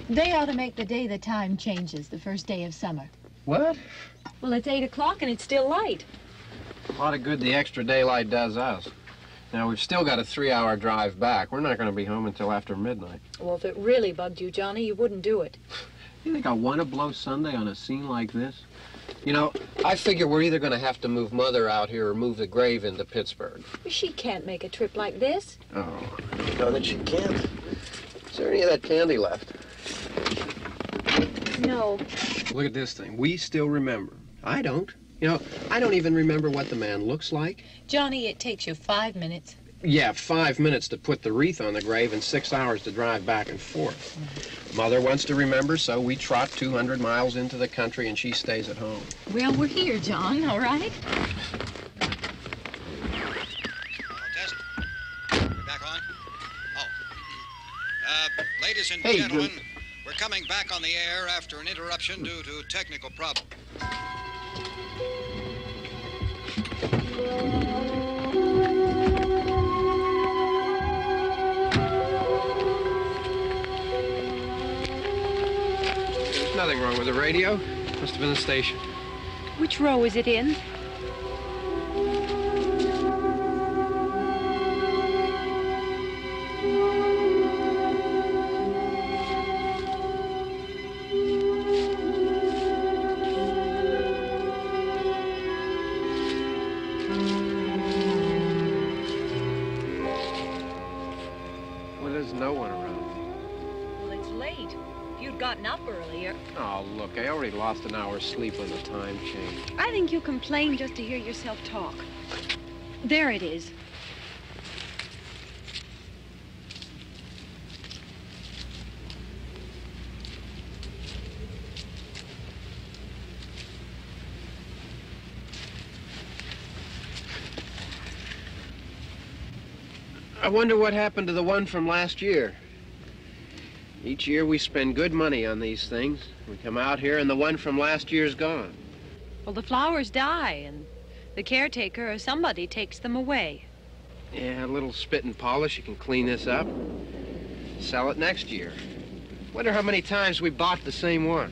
They ought to make the day the time changes, the first day of summer. What? Well, it's 8 o'clock and it's still light. A lot of good the extra daylight does us. Now, we've still got a 3-hour drive back. We're not going to be home until after midnight. Well, if it really bugged you, Johnny, you wouldn't do it. You think I want to blow Sunday on a scene like this? You know, I figure we're either going to have to move Mother out here or move the grave into Pittsburgh. She can't make a trip like this. Oh, you know that she can't. Is there any of that candy left? No. Look at this thing. We still remember. I don't. You know, I don't even remember what the man looks like. Johnny, it takes you 5 minutes. Yeah, 5 minutes to put the wreath on the grave and 6 hours to drive back and forth. Mother wants to remember, so we trot 200 miles into the country and she stays at home. Well, we're here, John, all right? Test. Back on. Oh. Ladies and Hey, gentlemen, we're coming back on the air after an interruption due to technical problem. There's nothing wrong with the radio. Must have been the station. Which row is it in? Oh, look, I already lost an hour's sleep when the time changed. I think you complain just to hear yourself talk. There it is. I wonder what happened to the one from last year. Each year we spend good money on these things. We come out here and the one from last year's gone. Well, the flowers die and the caretaker or somebody takes them away. Yeah, a little spit and polish. You can clean this up. Sell it next year. Wonder how many times we bought the same one.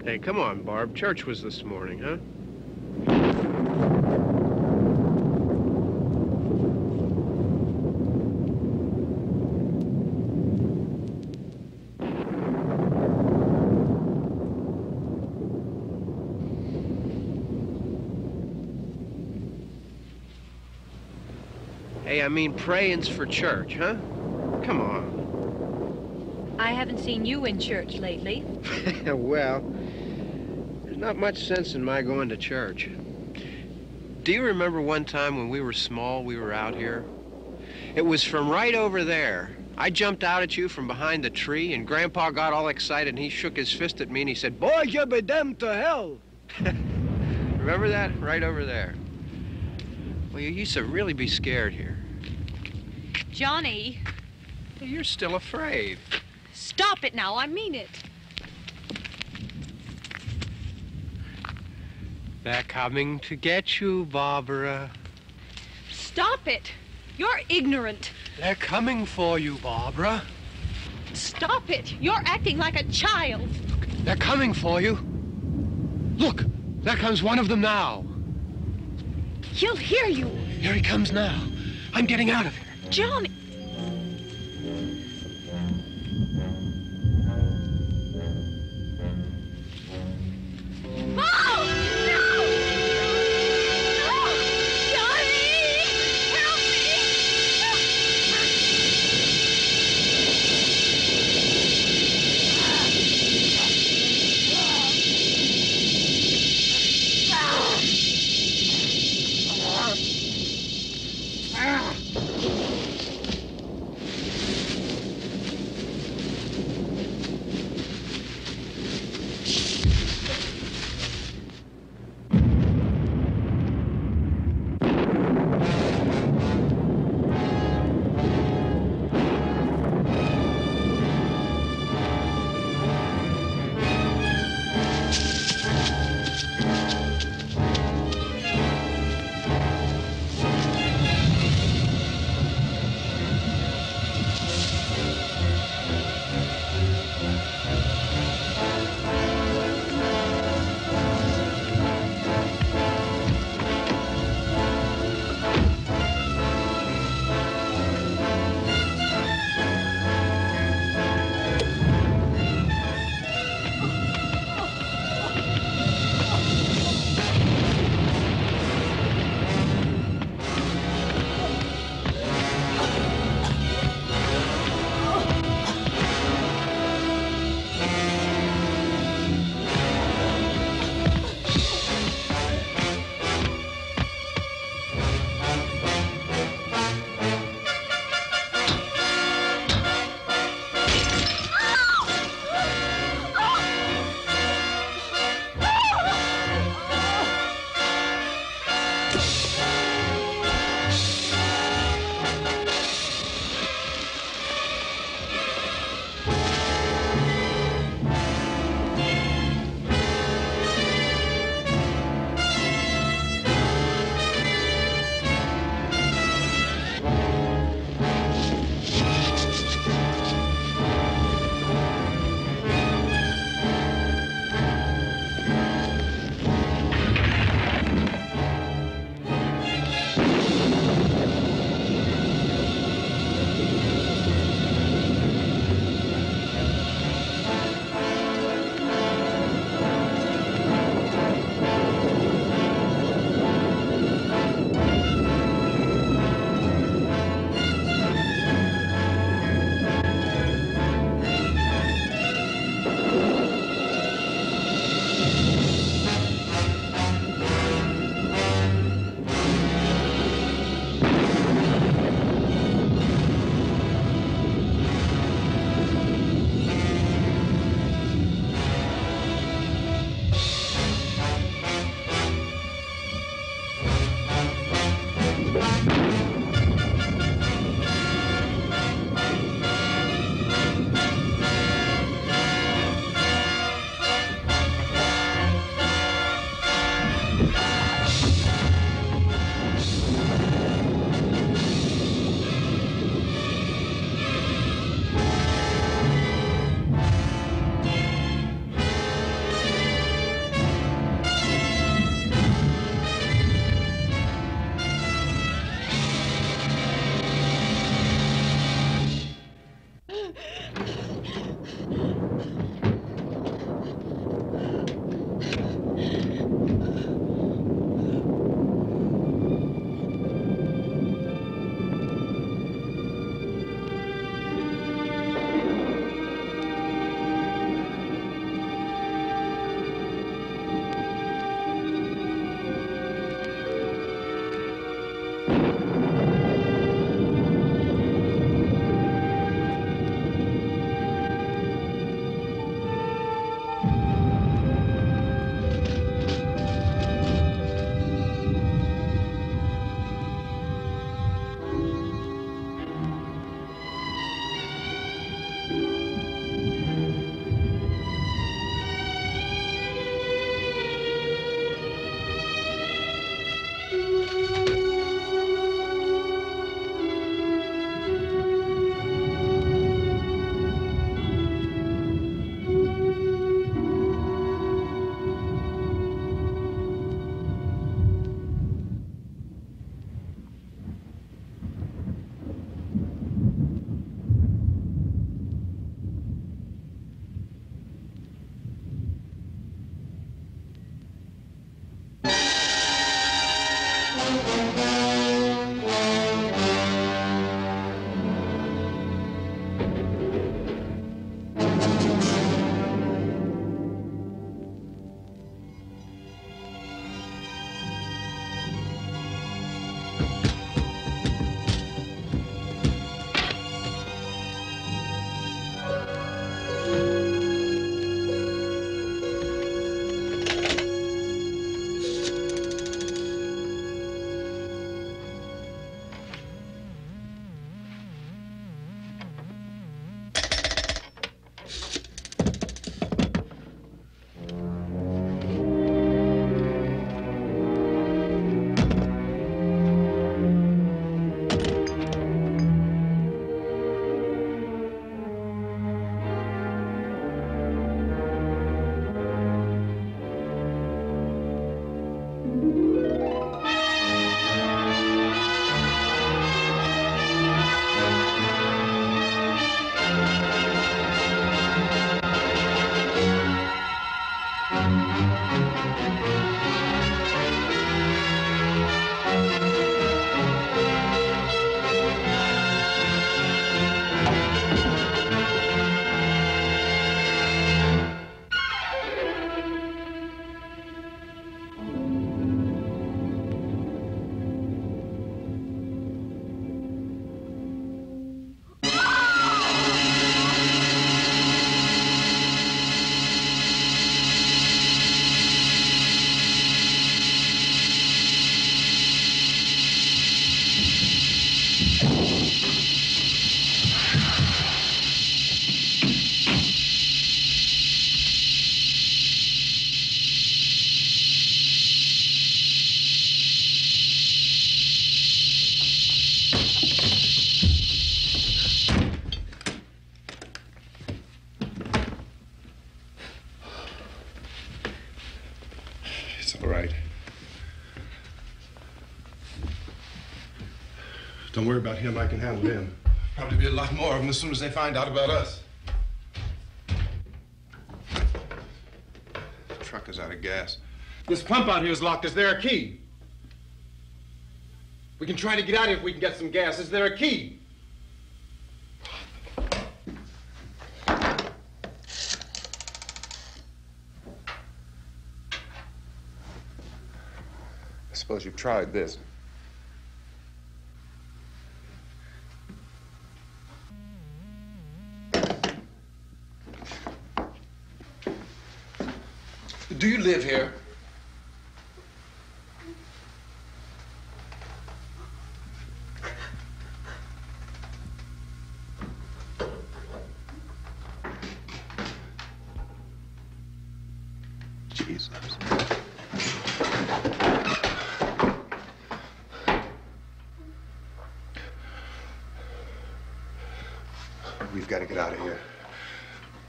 Hey, come on, Barb. Church was this morning, huh? Hey, I mean praying's for church, huh? Come on. I haven't seen you in church lately. Well, there's not much sense in my going to church. Do you remember one time when we were small, we were out here? It was from right over there. I jumped out at you from behind the tree, and Grandpa got all excited, and he shook his fist at me, and he said, "Boy, you be damned to hell." Remember that? Right over there. Well, you used to really be scared here. Johnny. You're still afraid. Stop it now, I mean it. They're coming to get you, Barbara. Stop it. You're ignorant. They're coming for you, Barbara. Stop it. You're acting like a child. They're coming for you. Look, there comes one of them now. He'll hear you. Here he comes now. I'm getting out of here. Johnny. all right. Don't worry about him. I can handle him. Probably be a lot more of them as soon as they find out about us. The truck is out of gas. This pump out here is locked. Is there a key? We can try to get out of here if we can get some gas. Is there a key? I suppose you've tried this. Do you live here? Jesus. We've got to get out of here.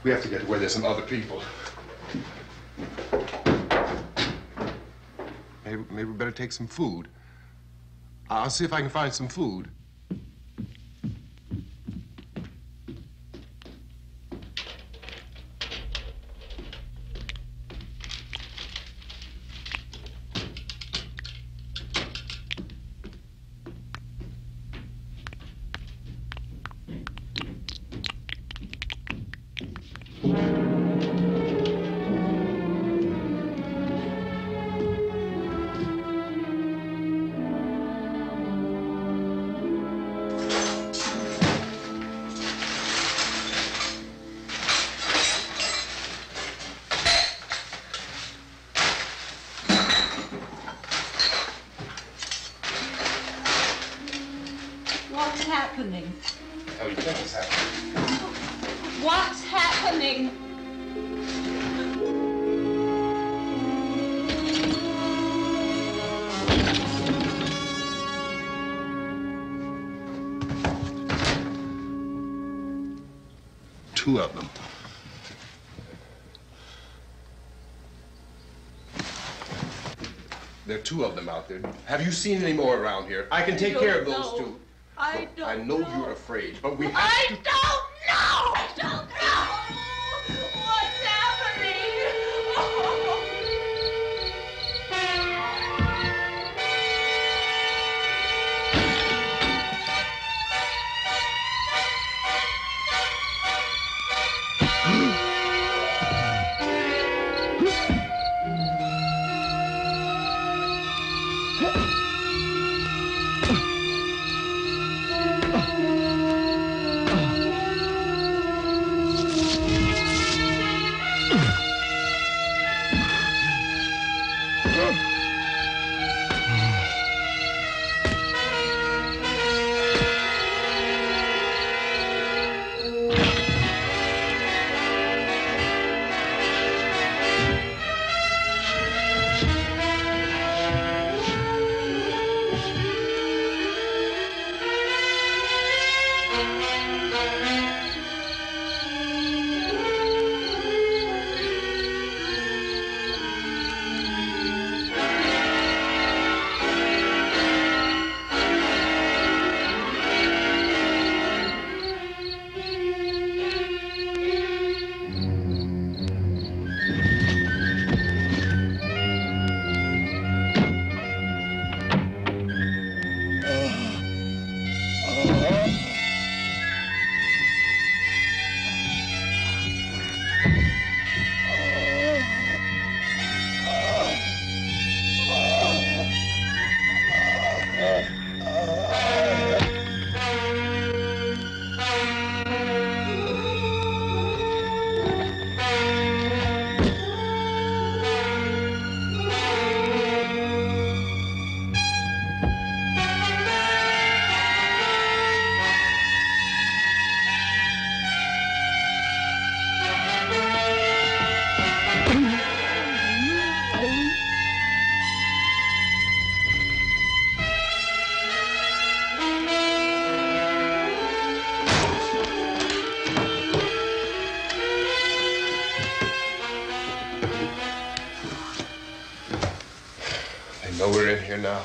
We have to get to where there's some other people. Maybe we better take some food. I'll see if I can find some food. What's happening? How do you think it's happening? What's happening? Two of them. There are two of them out there. Have you seen any more around here? I can take care of those two. I don't I know you're afraid, but we have I to... don't know! I don't know! What's happening? So we're in here now.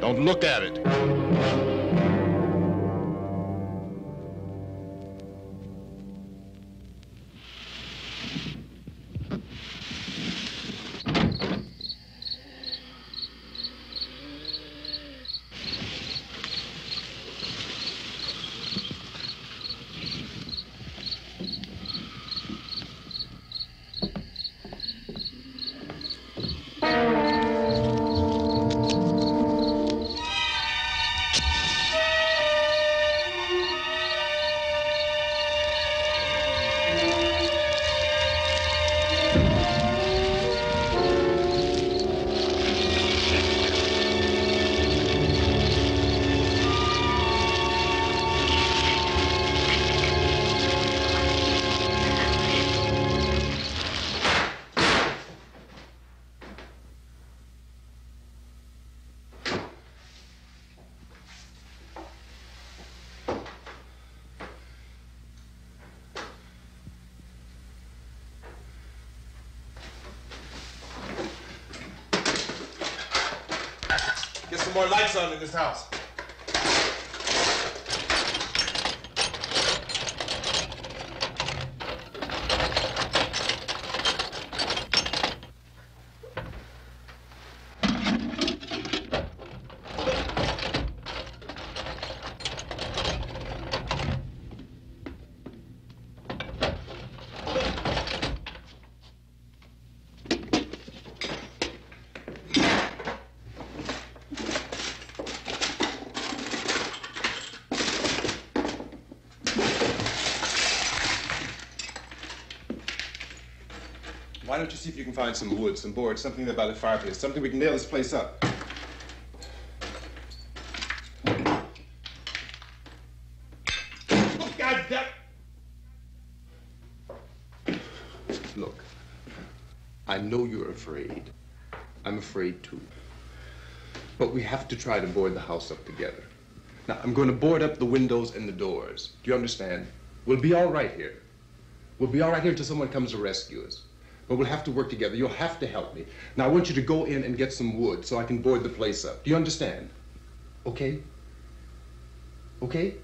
Don't look at it. Get some more lights on in this house. Why don't you see if you can find some wood, some boards, something about the fireplace, something we can nail this place up. Oh, God damn! Look, I know you're afraid. I'm afraid too. But we have to try to board the house up together. Now, I'm going to board up the windows and the doors. Do you understand? We'll be all right here. We'll be all right here until someone comes to rescue us. But we'll have to work together. You'll have to help me. Now, I want you to go in and get some wood so I can board the place up. Do you understand? Okay? Okay?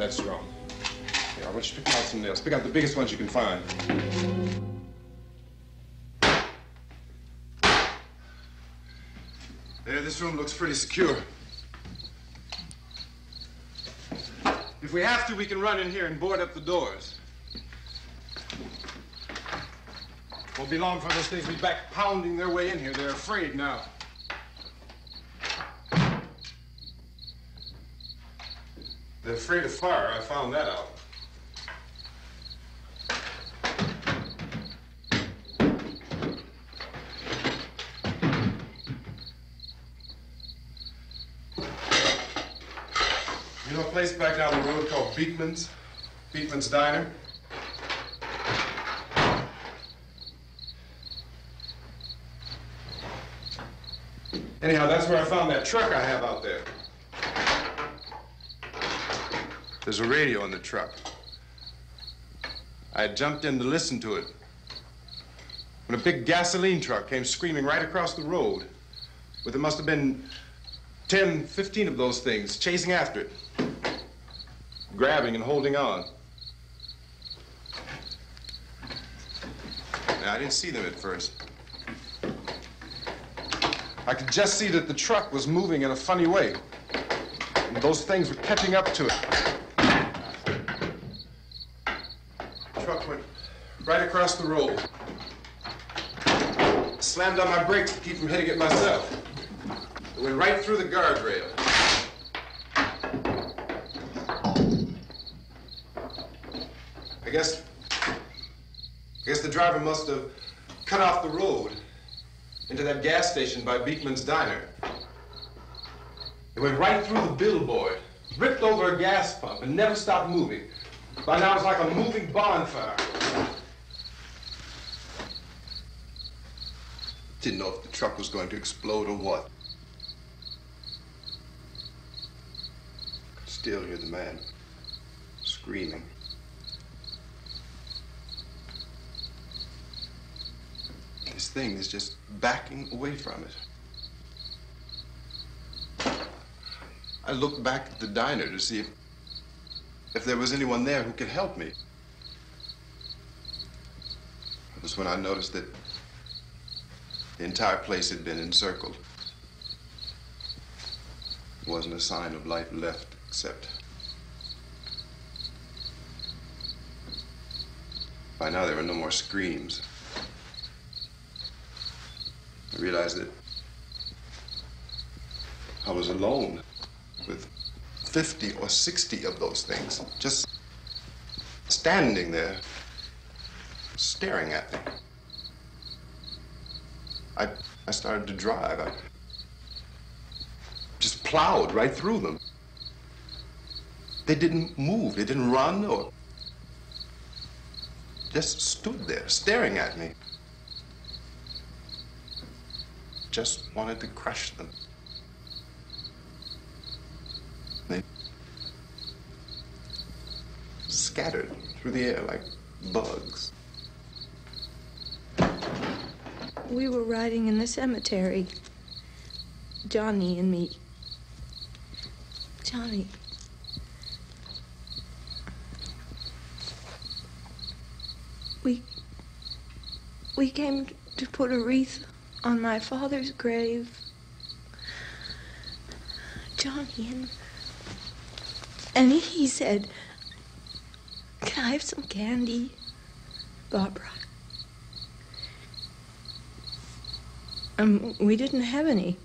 That's wrong. Here, I want you to pick out some nails. Pick out the biggest ones you can find. There, this room looks pretty secure. If we have to, we can run in here and board up the doors. Won't be long for those things to be back pounding their way in here. They're afraid now. They're afraid of fire. I found that out. You know a place back down the road called Beekman's Diner? Anyhow, that's where I found that truck I have out there. There's a radio in the truck. I had jumped in to listen to it when a big gasoline truck came screaming right across the road with, it must have been 10, 15 of those things chasing after it, grabbing and holding on. Now, I didn't see them at first. I could just see that the truck was moving in a funny way, and those things were catching up to it. The truck went right across the road. Slammed on my brakes to keep from hitting it myself. It went right through the guardrail. I guess the driver must have cut off the road into that gas station by Beekman's Diner. It went right through the billboard, ripped over a gas pump, and never stopped moving. By now, it's like a moving bonfire. Didn't know if the truck was going to explode or what. Could still hear the man screaming. This thing is just backing away from it. I looked back at the diner to see if there was anyone there who could help me. It was when I noticed that the entire place had been encircled. There wasn't a sign of life left except by now there were no more screams. I realized that I was alone with 50 or 60 of those things, just standing there, staring at me. I started to drive. I just plowed right through them. They didn't move, they didn't run or just stood there staring at me. Just wanted to crush them. They scattered through the air like bugs. We were riding in the cemetery, Johnny and me. Johnny. We came to put a wreath on my father's grave. Johnny, and he said, "Can I have some candy, Barbra?" We didn't have any.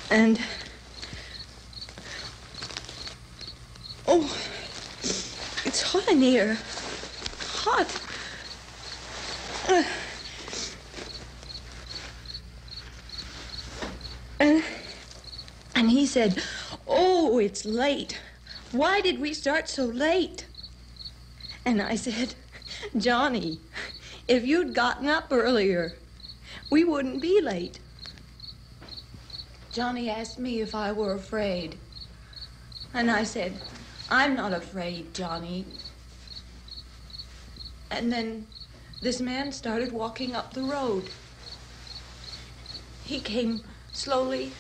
And, oh, it's hot in here. Hot. And he said, "Oh, it's late. Why did we start so late?" And I said, "Johnny, if you'd gotten up earlier, we wouldn't be late." Johnny asked me if I were afraid. And I said, "I'm not afraid, Johnny." And then this man started walking up the road. He came slowly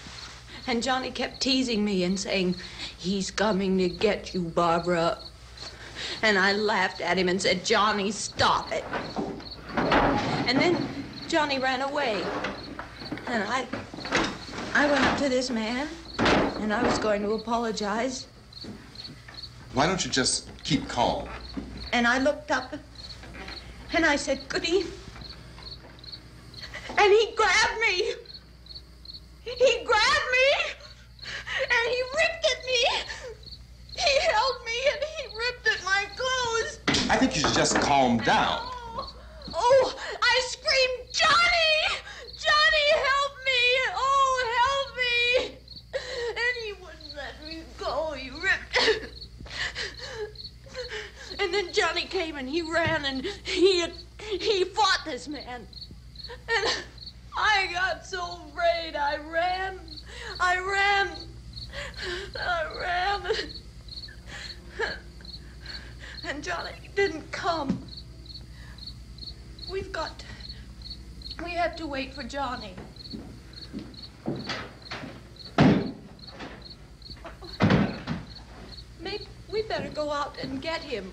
And Johnny kept teasing me and saying, "He's coming to get you, Barbara." And I laughed at him and said, "Johnny, stop it." And then Johnny ran away. And I went up to this man, and I was going to apologize. Why don't you just keep calm? And I looked up, and I said, "Good evening." And he grabbed me. He grabbed me, and he ripped at me. He held me, and he ripped at my clothes. I think you should just calm down. Oh, I screamed, "Johnny! Johnny, help me! Oh, help me!" And he wouldn't let me go. He ripped. And then Johnny came, and he ran, and he fought this man. And I got so afraid. I ran. And Johnny didn't come. We have to wait for Johnny. Maybe we better go out and get him.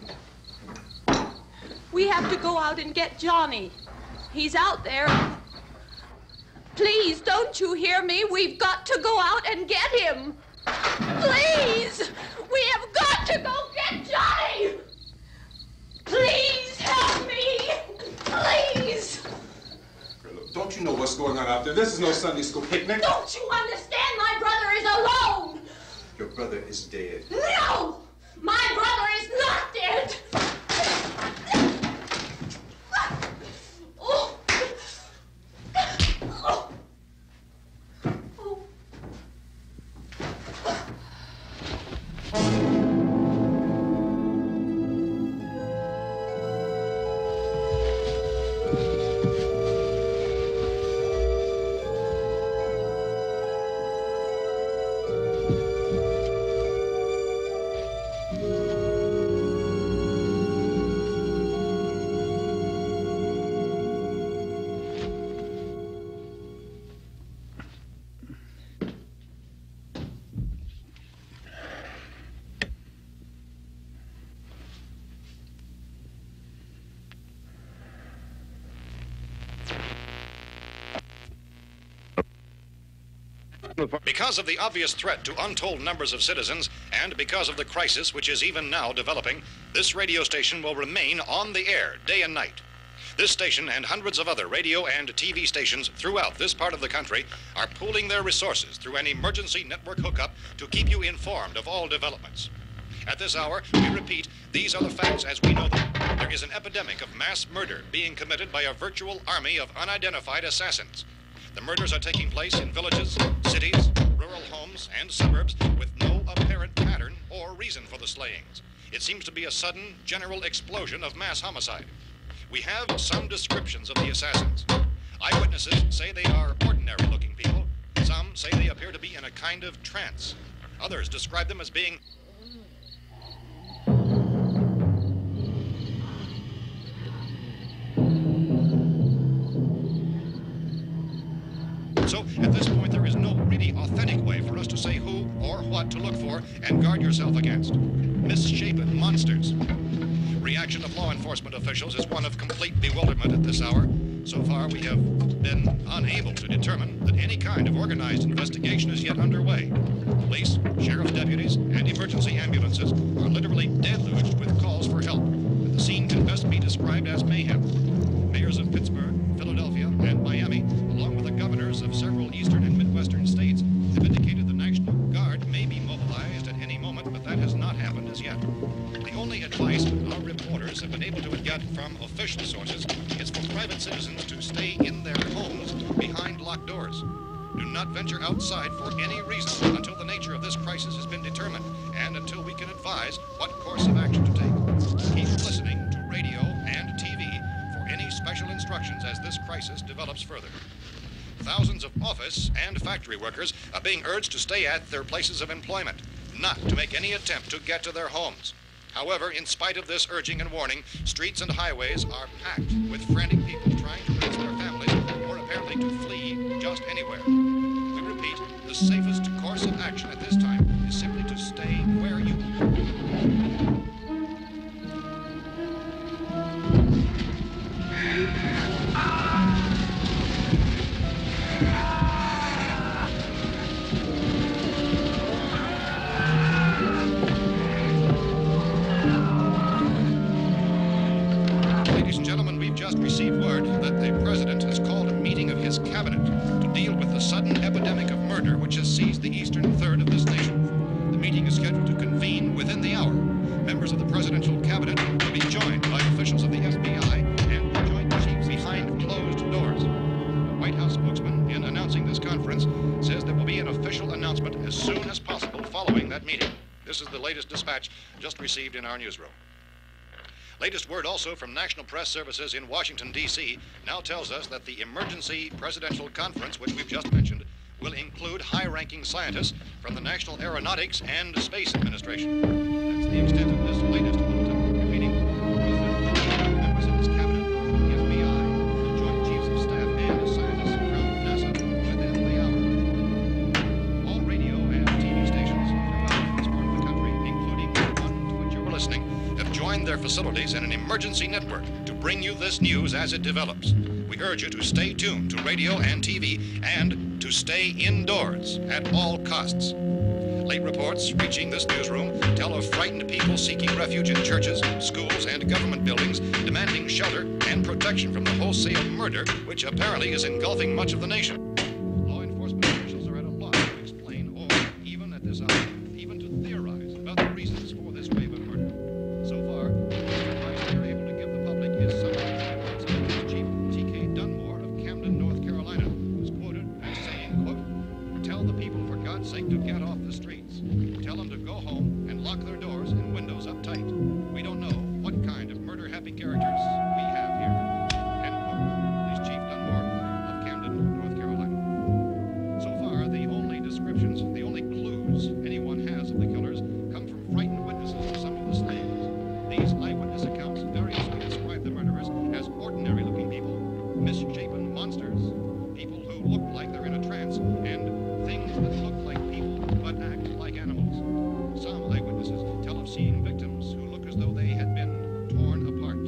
We have to go out and get Johnny. He's out there. Please, don't you hear me? We've got to go out and get him. Please! We have got to go get Johnny! Please help me! Please! Look, don't you know what's going on out there? This is no Sunday school picnic. Don't you understand? My brother is alone! Your brother is dead. No! My brother is not dead! Oh. Oh. Because of the obvious threat to untold numbers of citizens, and because of the crisis which is even now developing, this radio station will remain on the air day and night. This station and hundreds of other radio and TV stations throughout this part of the country are pooling their resources through an emergency network hookup to keep you informed of all developments. At this hour, we repeat, these are the facts as we know them. There is an epidemic of mass murder being committed by a virtual army of unidentified assassins. The murders are taking place in villages, cities, rural homes, and suburbs with no apparent pattern or reason for the slayings. It seems to be a sudden, general explosion of mass homicide. We have some descriptions of the assassins. Eyewitnesses say they are ordinary-looking people. Some say they appear to be in a kind of trance. Others describe them as being So, at this point, there is no really authentic way for us to say who or what to look for and guard yourself against. Misshapen monsters. Reaction of law enforcement officials is one of complete bewilderment at this hour. So far, we have been unable to determine that any kind of organized investigation is yet underway. Police, sheriff's deputies, and emergency ambulances are literally deluged with calls for help. The scene can best be described as mayhem. Mayors of Pittsburgh, Philadelphia, and Miami, along with the governors of several eastern and midwestern states, have indicated the National Guard may be mobilized at any moment, but that has not happened as yet. The only advice our reporters have been able to get from official sources is for private citizens to stay in their homes behind locked doors. Do not venture outside for any reason until the nature of this crisis has been determined and until we can advise what course of action to take. Keep listening to radio and TV for any special instructions as this crisis develops further. Thousands of office and factory workers are being urged to stay at their places of employment, not to make any attempt to get to their homes. However, in spite of this urging and warning, streets and highways are packed with frantic people trying to reach their families or apparently to flee just anywhere. We repeat, the safest course that the president has called a meeting of his cabinet to deal with the sudden epidemic of murder which has seized the eastern third of this nation. The meeting is scheduled to convene within the hour. Members of the presidential cabinet will be joined by officials of the FBI and the Joint Chiefs behind closed doors. The White House spokesman, in announcing this conference, says there will be an official announcement as soon as possible following that meeting. This is the latest dispatch just received in our newsroom. Latest word also from National Press Services in Washington, D.C. now tells us that the emergency presidential conference, which we've just mentioned, will include high-ranking scientists from the National Aeronautics and Space Administration. That's the extent of this latest bulletin. Repeating, members of his cabinet, the FBI, the Joint Chiefs of Staff, and scientists from NASA within the hour. All radio and TV stations from this part of the country, including the one to which you were listening, have joined their facilities in an emergency network to bring you this news as it develops. We urge you to stay tuned to radio and TV and to stay indoors at all costs. Late reports reaching this newsroom tell of frightened people seeking refuge in churches, schools, and government buildings, demanding shelter and protection from the wholesale murder which apparently is engulfing much of the nation. Law enforcement officials are at a loss to explain or, even at this hour, even to theorize about the reasons for this wave of murder. So far, the advice they're able to give the public is something sake to get off the streets. Tell them to go home and lock their doors and windows up tight. We don't know what kind of murder-happy characters we have here. End quote. Police Chief Dunmore of Camden, North Carolina. So far, the only descriptions, the only clues anyone has of the killers come from frightened witnesses of some of the slayings. These eyewitness accounts variously describe the murderers as ordinary-looking people, misshapen monsters, people who look like they're in a trance, and things that look like people but act like animals. Some eyewitnesses tell of seeing victims who look as though they had been torn apart.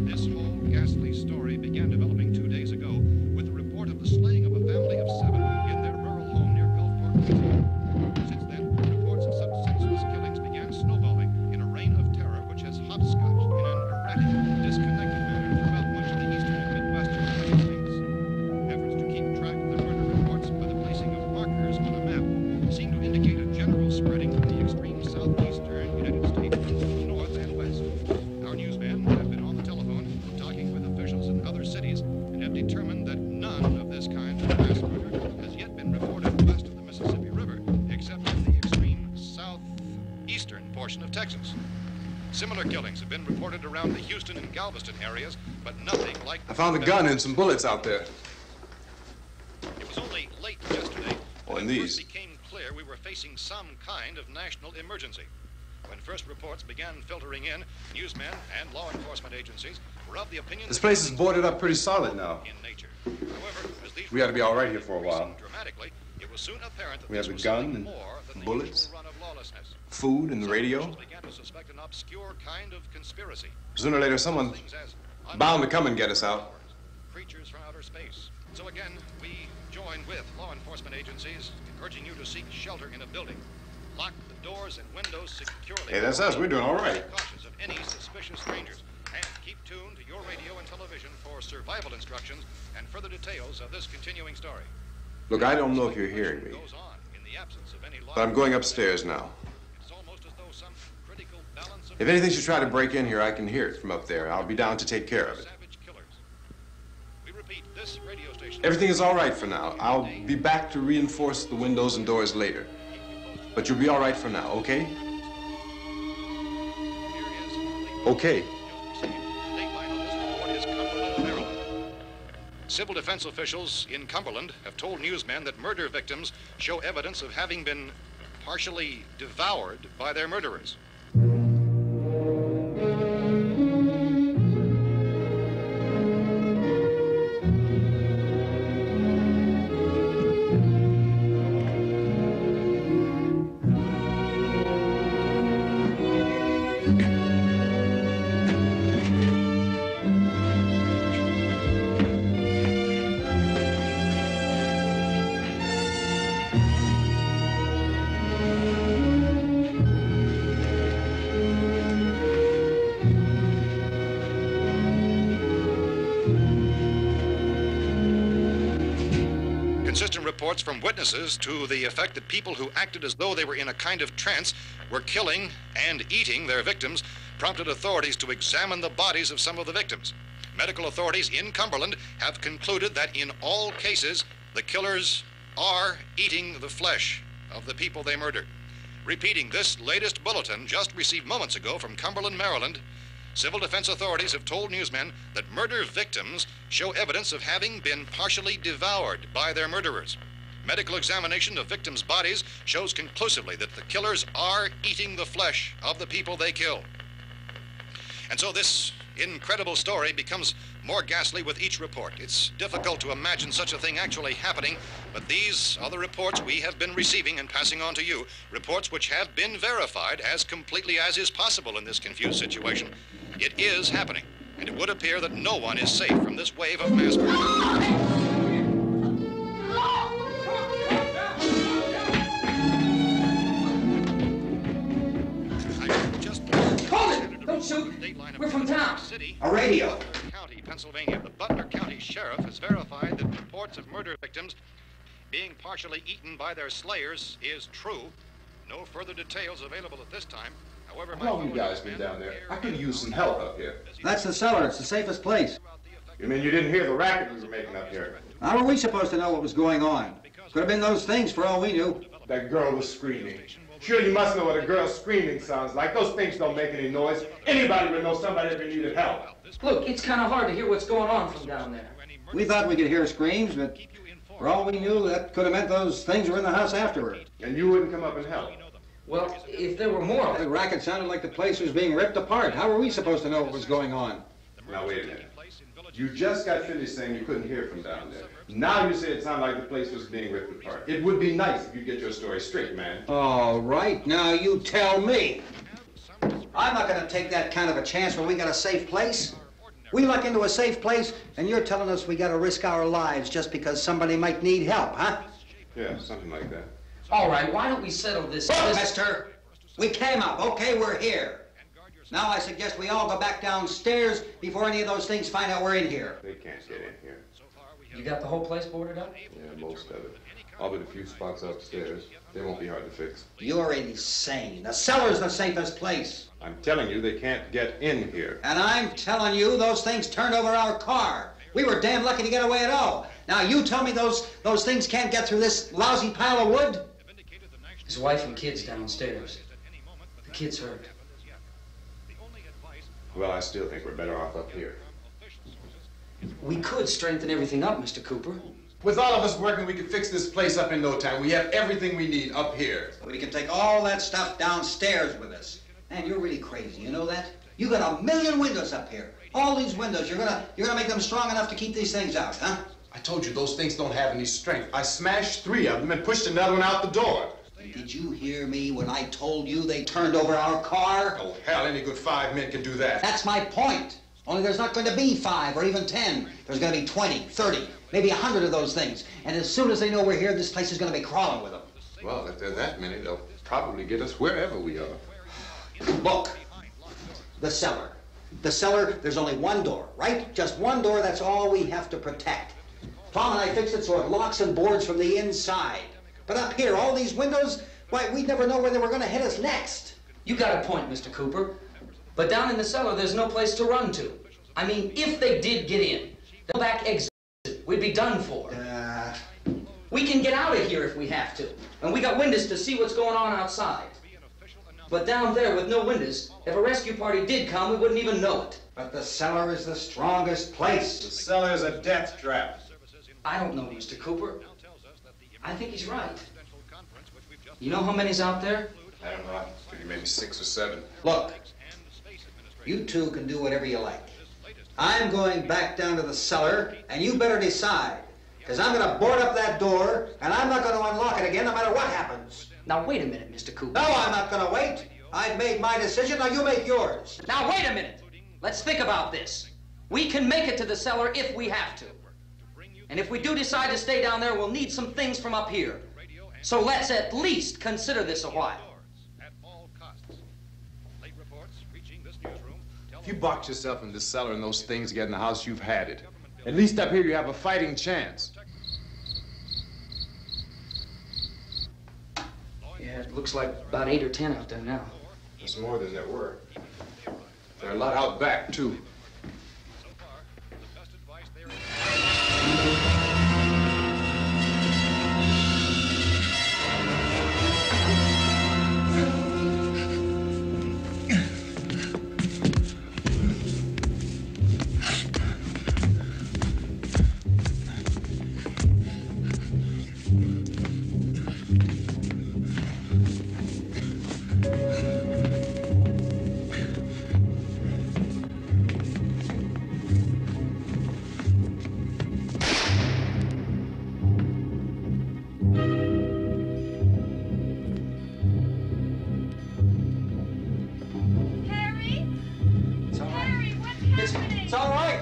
This whole ghastly story began developing 2 days ago with the report of the slaying of a family of 7 in their rural home near Gulfport, Pennsylvania. Since then, reports of such senseless killings began snowballing in a reign of terror which has hopscotched in an erratic, disconnected manner throughout much of the eastern and midwestern United States. Efforts to keep track of the murder reports by the placing of markers on a map seem to indicate a general spreading from the extreme southeastern United States to the north and west. Our newsmen have been on the telephone talking with officials in other cities and have determined that none of this kind of mass murder has yet been reported west of the Mississippi River, except in the extreme southeastern portion of Texas. Similar killings have been reported around the Houston and Galveston areas, but nothing like... I found a gun and some bullets out there. It was only late yesterday and when it these. first became clear we were facing some kind of national emergency. When first reports began filtering in, newsmen and law enforcement agencies were of the opinion This that place is boarded up pretty solid now. in nature. However, as these We ought to be all right here for a reports while. increased dramatically, it was soon apparent that We have this the was gun something and more than the bullets, usual run of lawlessness. food and the Some radio. officials began to suspect an obscure kind of conspiracy. Sooner or later, someone's Things as bound to come and get us out. creatures from outer space. So again, we join with law enforcement agencies in urging you to seek shelter in a building. Lock the doors and windows securely. Hey, that's us. We're doing all right. Be cautious of any suspicious strangers. And keep tuned to your radio and television for survival instructions and further details of this continuing story. Look, I don't know if you're hearing me, Goes on in the absence of any law. but I'm going upstairs now. It's almost as though some critical balance of If anything should try to break in here, I can hear it from up there. I'll be down to take care of it. savage killers. We repeat, this radio station. Everything is all right for now. I'll be back to reinforce the windows and doors later. But you'll be all right for now, okay? Okay. Civil defense officials in Cumberland have told newsmen that murder victims show evidence of having been partially devoured by their murderers. Inconsistent reports from witnesses to the effect that people who acted as though they were in a kind of trance were killing and eating their victims prompted authorities to examine the bodies of some of the victims. Medical authorities in Cumberland have concluded that in all cases, the killers are eating the flesh of the people they murdered. Repeating this latest bulletin just received moments ago from Cumberland, Maryland, civil defense authorities have told newsmen that murder victims show evidence of having been partially devoured by their murderers. Medical examination of victims' bodies shows conclusively that the killers are eating the flesh of the people they kill. And so this incredible story becomes more ghastly with each report. It's difficult to imagine such a thing actually happening, but these are the reports we have been receiving and passing on to you, reports which have been verified as completely as is possible in this confused situation. It is happening, and it would appear that no one is safe from this wave of mass murder. Don't shoot. We're from town. A radio. County, Pennsylvania. The Butler County Sheriff has verified that reports of murder victims being partially eaten by their slayers is true. No further details available at this time. However, how long have you guys been down there? I could use some help up here. That's the cellar. It's the safest place. You mean you didn't hear the racket we were making up here? How were we supposed to know what was going on? Could have been those things for all we knew. That girl was screaming. Sure, you must know what a girl screaming sounds like. Those things don't make any noise. Anybody would know somebody ever needed help. Look, it's kind of hard to hear what's going on from down there. We thought we could hear screams, but for all we knew, that could have meant those things were in the house afterward. And you wouldn't come up and help? Well, if there were more... The racket sounded like the place was being ripped apart. How were we supposed to know what was going on? Now, wait a minute. You just got finished saying you couldn't hear from down there. Now you say it sounded like the place was being ripped apart. It would be nice if you get your story straight, man. All right, now you tell me. I'm not going to take that kind of a chance when we got a safe place. We luck into a safe place, and you're telling us we got to risk our lives just because somebody might need help, huh? Yeah, something like that. All right, why don't we settle this? Look, mister, we came up. Okay, we're here. Now I suggest we all go back downstairs before any of those things find out we're in here. They can't get in here. You got the whole place boarded up? Yeah, most of it. All but a few spots upstairs. They won't be hard to fix. You're insane. The cellar's the safest place. I'm telling you, they can't get in here. And I'm telling you, those things turned over our car. We were damn lucky to get away at all. Now you tell me those things can't get through this lousy pile of wood? His wife and kids downstairs. The kids hurt. Well, I still think we're better off up here. We could strengthen everything up, Mr. Cooper. With all of us working, we could fix this place up in no time. We have everything we need up here. We can take all that stuff downstairs with us. Man, you're really crazy, you know that? You got 1,000,000 windows up here. All these windows, you're gonna make them strong enough to keep these things out, huh? I told you those things don't have any strength. I smashed 3 of them and pushed another one out the door. Did you hear me when I told you they turned over our car? Oh, hell, any good 5 men can do that. That's my point. Only there's not going to be 5 or even 10. There's going to be 20, 30, maybe 100 of those things. And as soon as they know we're here, this place is going to be crawling with them. Well, if there are that many, they'll probably get us wherever we are. Look, the cellar. The cellar, there's only one door, right? Just one door, that's all we have to protect. Tom and I fixed it so it locks and boards from the inside. But up here, all these windows, why, we'd never know where they were going to hit us next. You got a point, Mr. Cooper. But down in the cellar, there's no place to run to. I mean, if they did get in, the back exit, we'd be done for. We can get out of here if we have to. And we got windows to see what's going on outside. But down there with no windows, if a rescue party did come, we wouldn't even know it. But the cellar is the strongest place. The cellar is a death trap. I don't know, Mr. Cooper. I think he's right. You know how many's out there? I don't know. I figure maybe 6 or 7. Look, you two can do whatever you like. I'm going back down to the cellar, and you better decide. Because I'm going to board up that door, and I'm not going to unlock it again no matter what happens. Now, wait a minute, Mr. Cooper. No, I'm not going to wait. I've made my decision, now you make yours. Now, wait a minute. Let's think about this. We can make it to the cellar if we have to. And if we do decide to stay down there, we'll need some things from up here. So let's at least consider this a while. If you box yourself in the cellar and those things get in the house, you've had it. At least up here you have a fighting chance. Yeah, it looks like about 8 or 10 out there now. There's more than there were. There are a lot out back, too. It's all right.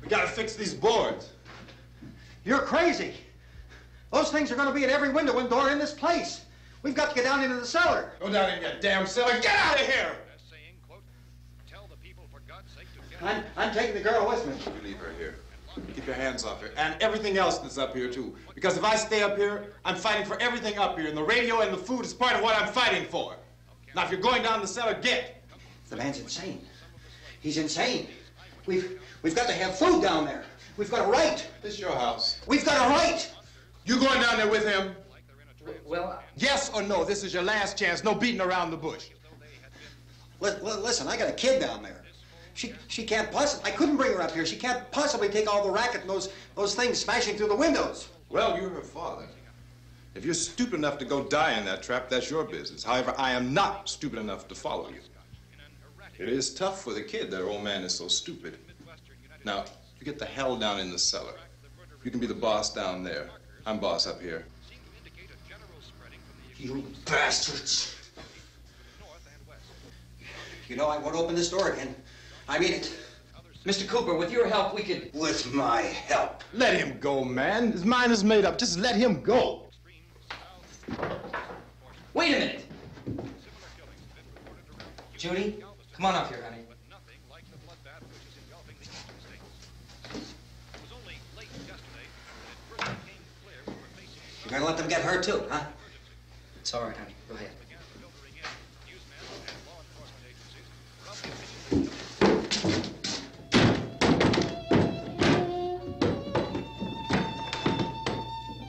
Gotta fix these boards. You're crazy. Those things are going to be at every window and door in this place. We've got to get down into the cellar. Go down in your damn cellar. Get out of here! I'm taking the girl with me. You leave her here. Keep your hands off her. And everything else that's up here, too. Because if I stay up here, I'm fighting for everything up here. And the radio and the food is part of what I'm fighting for. Now, if you're going down the cellar, get. The man's insane. He's insane. We've got to have food down there. We've got a right. This is your house. We've got a right. You going down there with him? Well, Yes or no? This is your last chance. No beating around the bush. Listen, I got a kid down there. She can't possibly. I couldn't bring her up here. She can't possibly take all the racket and those things smashing through the windows. Well, you're her father. If you're stupid enough to go die in that trap, that's your business. However, I am not stupid enough to follow you. It is tough for the kid that her old man is so stupid. Now, you get the hell down in the cellar. You can be the boss down there. I'm boss up here. You bastards. You know, I won't open this door again. I mean it. Mr. Cooper, with your help, we could... With my help. Let him go, man. His mind is made up. Just let him go. Wait a minute. Judy, come on up here, honey. You're gonna let them get hurt too, huh? It's all right, honey. Go ahead.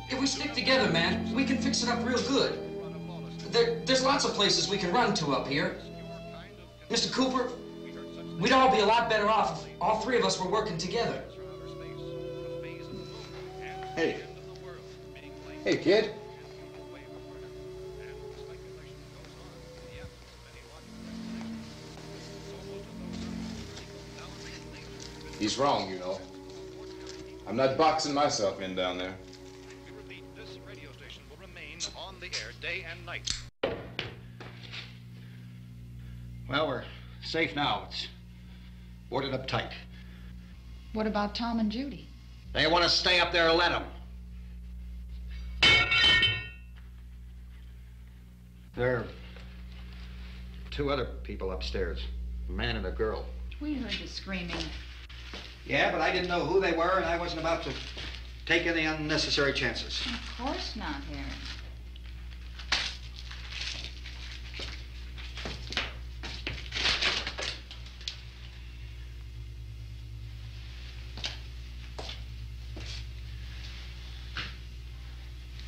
If we stick together, man, we can fix it up real good. There's lots of places we can run to up here. Mr. Cooper, we'd all be a lot better off if all three of us were working together. Hey. Hey, kid. He's wrong, you know. I'm not boxing myself in down there. We repeat, this radio station will remain on the air day and night. Well, we're safe now. It's boarded up tight. What about Tom and Judy? They want to stay up there, let them. There are two other people upstairs, a man and a girl. We heard you screaming. Yeah, but I didn't know who they were, and I wasn't about to take any unnecessary chances. Of course not, Harry.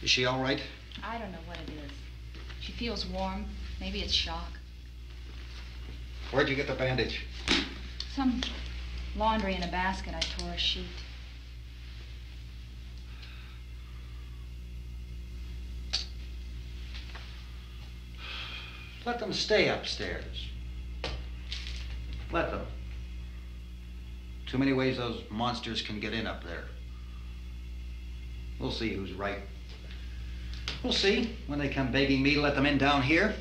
Is she all right? I don't know what it is. She feels warm. Maybe it's shock. Where'd you get the bandage? Some laundry in a basket. I tore a sheet. Let them stay upstairs. Let them. Too many ways those monsters can get in up there. We'll see who's right. We'll see when they come begging me to let them in down here.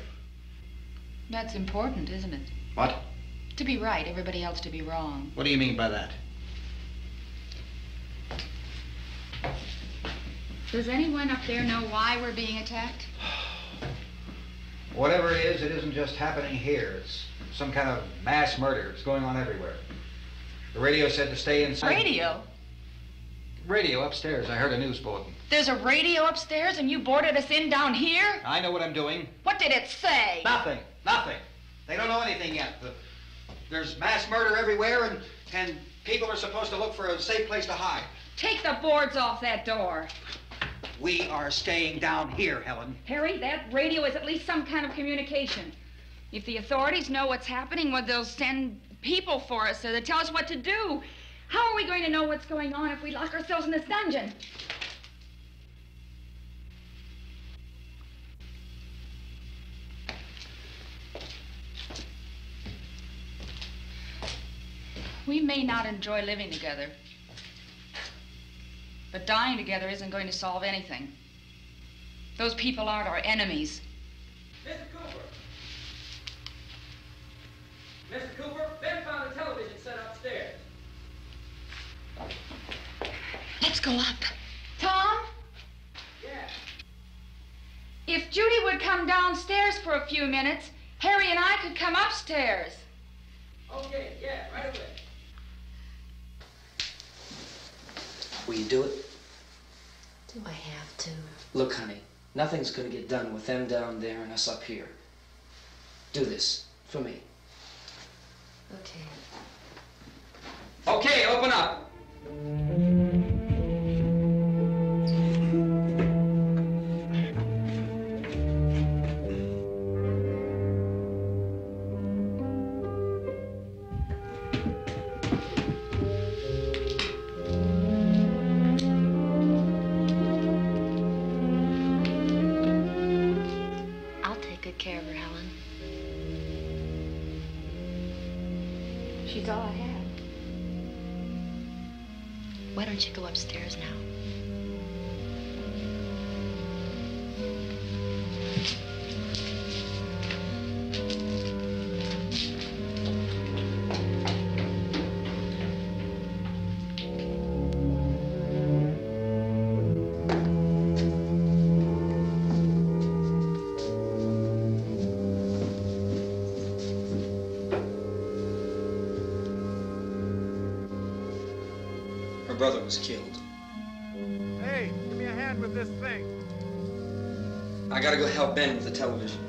That's important, isn't it? What? To be right, everybody else to be wrong. What do you mean by that? Does anyone up there know why we're being attacked? Whatever it isn't just happening here. It's some kind of mass murder. It's going on everywhere. The radio said to stay inside. Radio? Radio upstairs. I heard a news bulletin. There's a radio upstairs and you boarded us in down here? I know what I'm doing. What did it say? Nothing. Nothing. They don't know anything yet. There's mass murder everywhere and people are supposed to look for a safe place to hide. Take the boards off that door. We are staying down here, Helen. Harry, that radio is at least some kind of communication. If the authorities know what's happening, well, they'll send people for us so they'll tell us what to do. How are we going to know what's going on if we lock ourselves in this dungeon? We may not enjoy living together, but dying together isn't going to solve anything. Those people aren't our enemies. Mr. Cooper! Mr. Cooper, Ben found a television set upstairs. Let's go up. Tom? Yeah. If Judy would come downstairs for a few minutes, Harry and I could come upstairs. Okay, yeah, right away. Will you do it? Do I have to? Look, honey, nothing's gonna get done with them down there and us up here. Do this, for me. Okay. Okay, open up. I'll take good care of her, Helen. She's all I have. Why don't you go upstairs now? Her brother was killed. Hey, give me a hand with this thing. I gotta go help Ben with the television.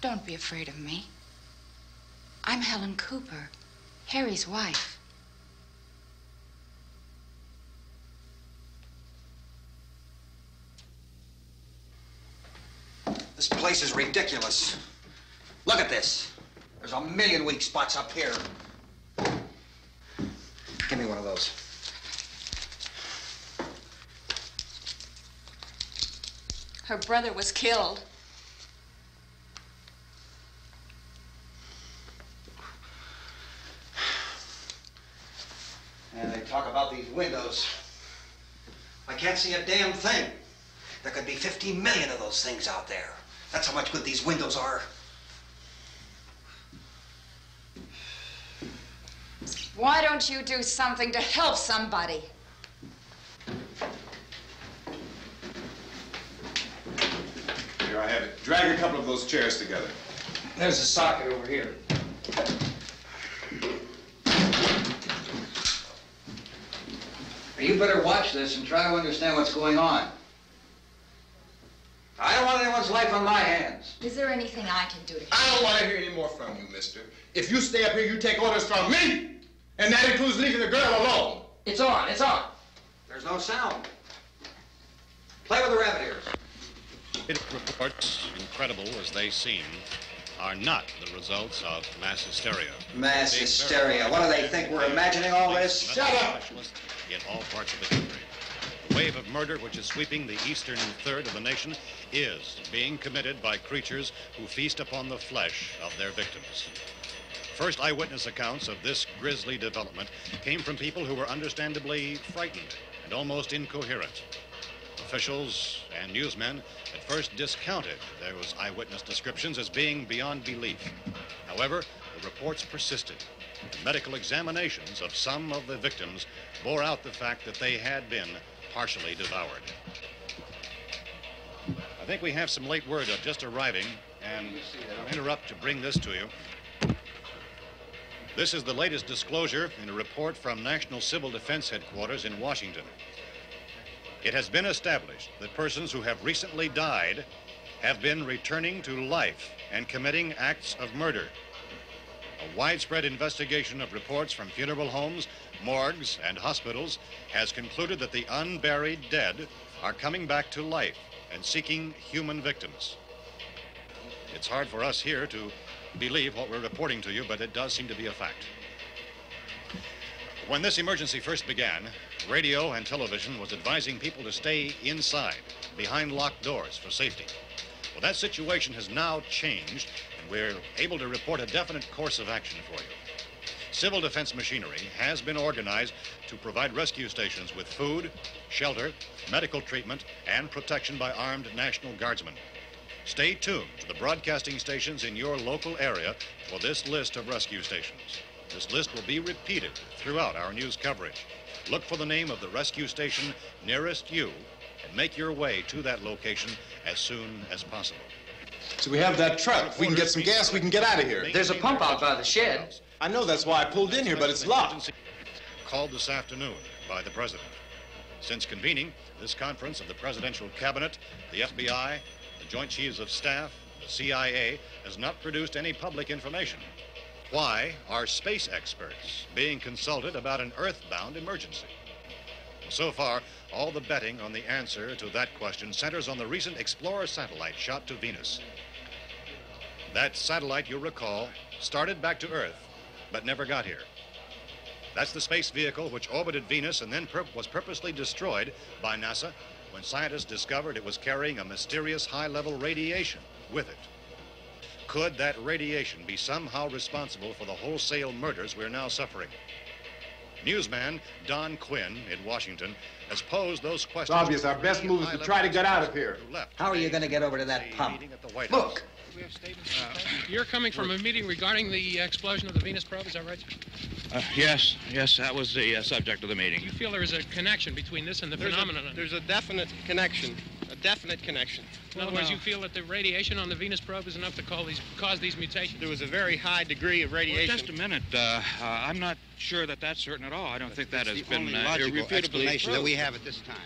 Don't be afraid of me. I'm Helen Cooper, Harry's wife. This place is ridiculous. Look at this. There's a million weak spots up here. Give me one of those. Her brother was killed. And they talk about these windows. I can't see a damn thing. There could be 15 million of those things out there. That's how much good these windows are. Why don't you do something to help somebody? Here, I have it. Drag a couple of those chairs together. There's a socket over here. You better watch this and try to understand what's going on. I don't want anyone's life on my hands. Is there anything I can do to help? I don't want to hear any more from you, mister. If you stay up here, you take orders from me. And that includes leaving the girl alone. It's on, it's on. There's no sound. Play with the rabbit ears. Reports, incredible as they seem, are not the results of mass hysteria. Mass hysteria. What do they think? We're imagining all this? Shut up! In all parts of the country. The wave of murder which is sweeping the eastern third of the nation is being committed by creatures who feast upon the flesh of their victims. First eyewitness accounts of this grisly development came from people who were understandably frightened and almost incoherent. Officials and newsmen at first discounted those eyewitness descriptions as being beyond belief. However, the reports persisted. The medical examinations of some of the victims bore out the fact that they had been partially devoured. I think we have some late word just arriving, and I'll interrupt to bring this to you. This is the latest disclosure in a report from National Civil Defense Headquarters in Washington. It has been established that persons who have recently died have been returning to life and committing acts of murder. A widespread investigation of reports from funeral homes, morgues, and hospitals has concluded that the unburied dead are coming back to life and seeking human victims. It's hard for us here to believe what we're reporting to you, but it does seem to be a fact. When this emergency first began, radio and television was advising people to stay inside, behind locked doors for safety. Well, that situation has now changed, and we're able to report a definite course of action for you. Civil defense machinery has been organized to provide rescue stations with food, shelter, medical treatment, and protection by armed National Guardsmen. Stay tuned to the broadcasting stations in your local area for this list of rescue stations. This list will be repeated throughout our news coverage. Look for the name of the rescue station nearest you and make your way to that location as soon as possible. So we have that truck. If we can get some gas, we can get out of here. There's a pump out by the shed. I know, that's why I pulled in here, but it's locked. Called this afternoon by the President. Since convening this conference of the Presidential Cabinet, the FBI, the Joint Chiefs of Staff, the CIA has not produced any public information. Why are space experts being consulted about an earthbound emergency? So far, all the betting on the answer to that question centers on the recent Explorer satellite shot to Venus. That satellite, you'll recall, started back to Earth, but never got here. That's the space vehicle which orbited Venus and then was purposely destroyed by NASA when scientists discovered it was carrying a mysterious high-level radiation with it. Could that radiation be somehow responsible for the wholesale murders we're now suffering? Newsman Don Quinn in Washington has posed those questions. It's obvious our best move is to try to get out of here. How are you going to get over to that pump? Look! You're coming from a meeting regarding the explosion of the Venus probe, is that right? Yes, that was the subject of the meeting. You feel there is a connection between this and the phenomenon? There's a definite connection. In other words, you feel that the radiation on the Venus probe is enough to cause these mutations? There was a very high degree of radiation. Well, just a minute. I'm not sure that that's certain at all. I don't think that has been logical explanation that we have at this time.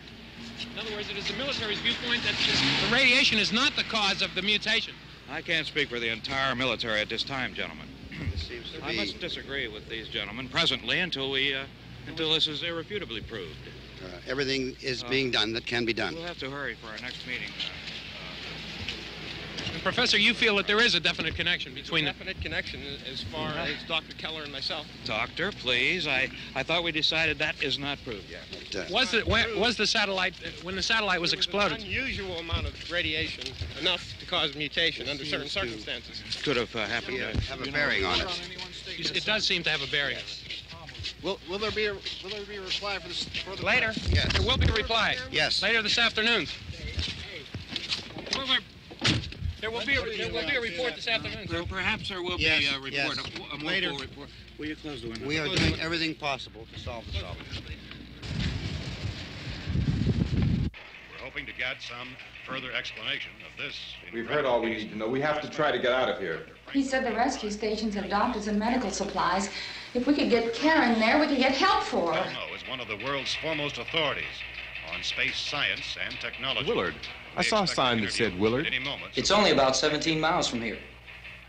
In other words, it is the military's viewpoint that the radiation is not the cause of the mutation. I can't speak for the entire military at this time, gentlemen. This seems to be... I must disagree with these gentlemen presently until this is irrefutably proved. Everything is being done that can be done. We'll have to hurry for our next meeting. Professor, you feel that there is a definite connection between them? Definite connection as far as Dr. Keller and myself. Doctor, please. I thought we decided that is not proved yet. Was the satellite, when the satellite was exploded? An unusual amount of radiation, enough to cause mutation under certain circumstances. Could have happened. Have a bearing on it. It does seem to have a bearing. Will there be a reply for this? Later? Yes. There will be a reply. Yes. Later this afternoon. There will be a report this afternoon. Well, perhaps there will be a report, yes. a more Later. full report. Will you close the window? We are doing everything possible to solve the problem. We're hoping to get some further explanation of this. We've heard all we need to know. We have to try to get out of here. He said the rescue stations have doctors and medical supplies. If we could get care in there, we could get help for her. Well, no, is one of the world's foremost authorities on space science and technology. Willard. I saw a sign that said Willard. It's only about 17 miles from here.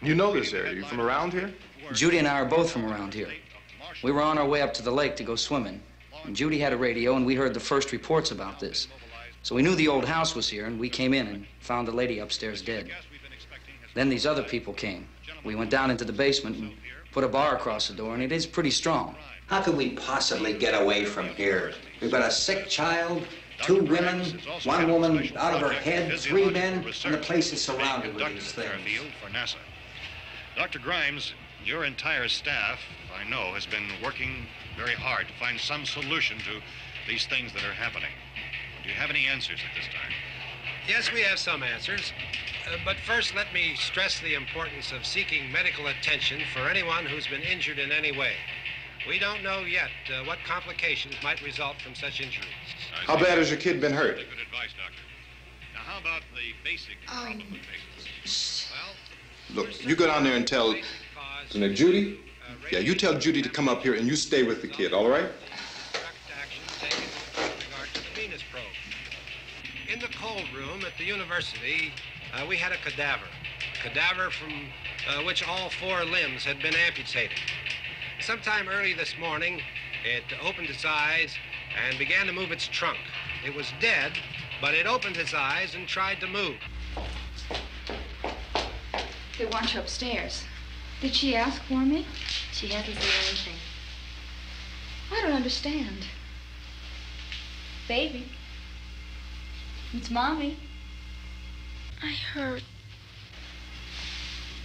You know this area. You from around here? Judy and I are both from around here. We were on our way up to the lake to go swimming, and Judy had a radio, and we heard the first reports about this. So we knew the old house was here, and we came in and found the lady upstairs dead. Then these other people came. We went down into the basement and put a bar across the door, and it is pretty strong. How could we possibly get away from here? We've got a sick child, 2 women, 1 woman out of her head, 3 men, and the place is surrounded with these things. For NASA. Dr. Grimes, your entire staff, I know, has been working very hard to find some solution to these things that are happening. Do you have any answers at this time? Yes, we have some answers. But first, let me stress the importance of seeking medical attention for anyone who's been injured in any way. We don't know yet what complications might result from such injuries. How bad has your kid been hurt? Good advice, Doctor. Now, how about the basic Look, you go down there and tell Judy? Yeah, you tell Judy to come up here and you stay with the kid, all right? In the cold room at the university, we had a cadaver from which all 4 limbs had been amputated. Sometime early this morning, it opened its eyes and began to move its trunk. It was dead, but it opened its eyes and tried to move. They want you upstairs. Did she ask for me? She hasn't said anything. I don't understand. Baby. It's Mommy. I heard.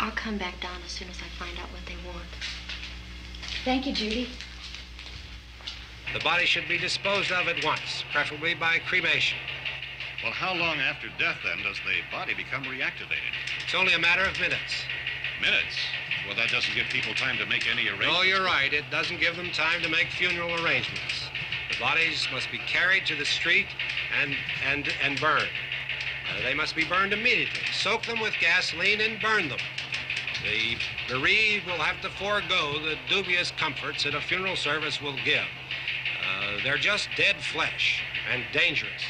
I'll come back down as soon as I find out what they want. Thank you, Judy. The body should be disposed of at once, preferably by cremation. Well, how long after death, then, does the body become reactivated? It's only a matter of minutes. Minutes? Well, that doesn't give people time to make any arrangements. No, you're right. It doesn't give them time to make funeral arrangements. The bodies must be carried to the street and burned. They must be burned immediately. Soak them with gasoline and burn them. The bereaved will have to forego the dubious comforts that a funeral service will give. They're just dead flesh and dangerous.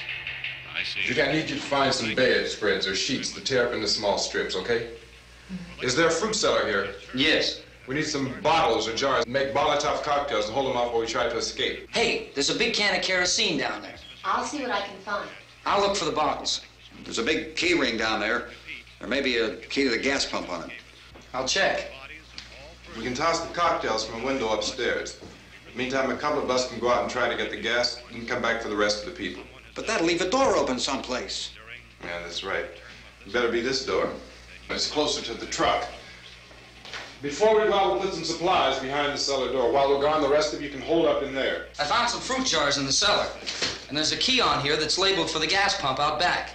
I see. Judy, I need you to find some bedspreads or sheets to tear up into small strips, okay? Is there a fruit cellar here? Yes. We need some bottles or jars. Make Molotov cocktails and hold them off while we try to escape. Hey, there's a big can of kerosene down there. I'll see what I can find. I'll look for the bottles. There's a big key ring down there. There may be a key to the gas pump on it. I'll check. We can toss the cocktails from a window upstairs. Meantime, a couple of us can go out and try to get the gas and come back for the rest of the people. But that'll leave a door open someplace. Yeah, that's right. It better be this door. It's closer to the truck. Before we go out, we'll put some supplies behind the cellar door. While we're gone, the rest of you can hold up in there. I found some fruit jars in the cellar. And there's a key on here that's labeled for the gas pump out back.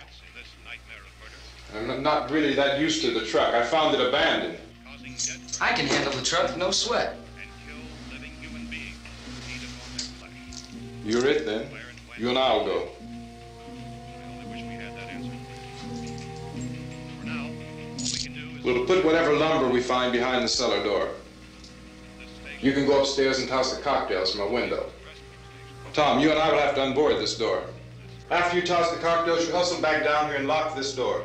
I'm not really that used to the truck. I found it abandoned. I can handle the truck, no sweat. You're it, then. You and I'll go. We'll put whatever lumber we find behind the cellar door. You can go upstairs and toss the cocktails from a window. Tom, you and I will have to unboard this door. After you toss the cocktails, you hustle back down here and lock this door.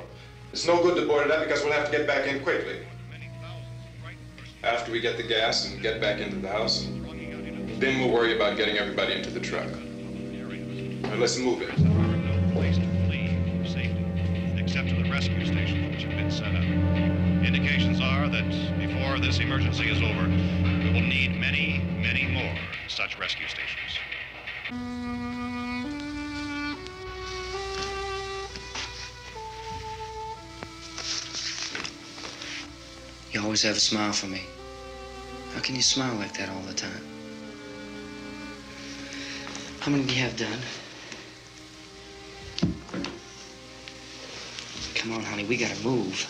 It's no good to board it up because we'll have to get back in quickly. After we get the gas and get back into the house, then we'll worry about getting everybody into the truck. Now, let's move it. No place to flee for safety, except to the rescue stations which have been set up. Indications are that before this emergency is over, we will need many, many more such rescue stations. You always have a smile for me. How can you smile like that all the time? How many do you have done? Come on, honey, we gotta move.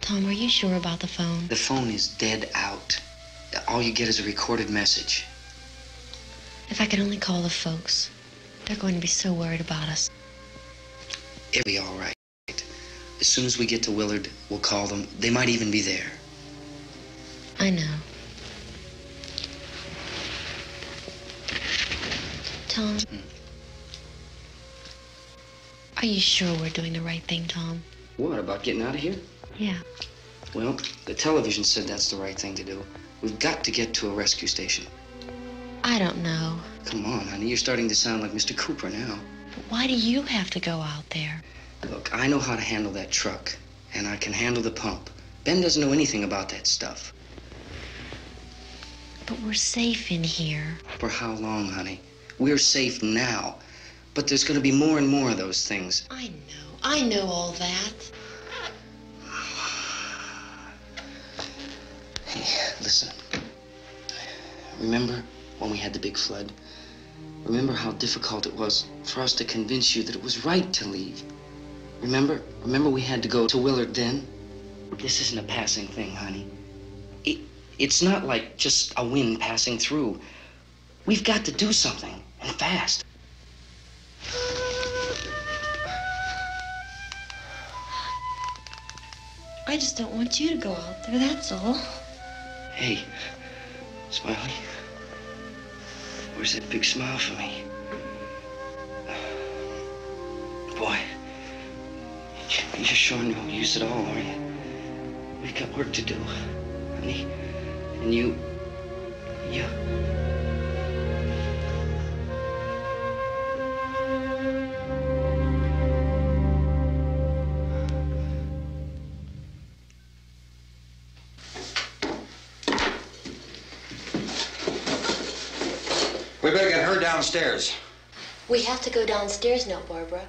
Tom, are you sure about the phone? The phone is dead out. All you get is a recorded message. If I could only call the folks. They're going to be so worried about us. It'll be all right. As soon as we get to Willard, we'll call them. They might even be there. I know. Tom, are you sure we're doing the right thing, Tom? What, about getting out of here? Yeah. Well, the television said that's the right thing to do. We've got to get to a rescue station. I don't know. Come on, honey, you're starting to sound like Mr. Cooper now. But why do you have to go out there? Look, I know how to handle that truck, and I can handle the pump. Ben doesn't know anything about that stuff. But we're safe in here. For how long, honey? We're safe now. But there's going to be more and more of those things. I know all that. Hey, listen. Remember when we had the big flood? Remember how difficult it was for us to convince you that it was right to leave? Remember we had to go to Willard then? This isn't a passing thing, honey. It's not like just a wind passing through. We've got to do something, and fast. I just don't want you to go out there, that's all. Hey, Smiley. Where's that big smile for me? Boy, you're showing no use at all, are you? We've got work to do, honey. And you... We better get her downstairs. We have to go downstairs now, Barbara.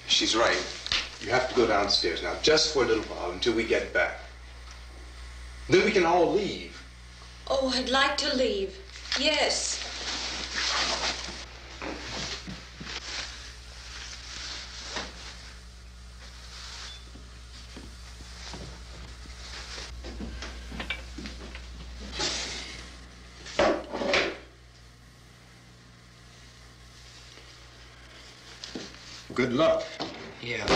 She's right. You have to go downstairs now, just for a little while, until we get back. Then we can all leave. Oh, I'd like to leave. Yes. Good luck. Yeah.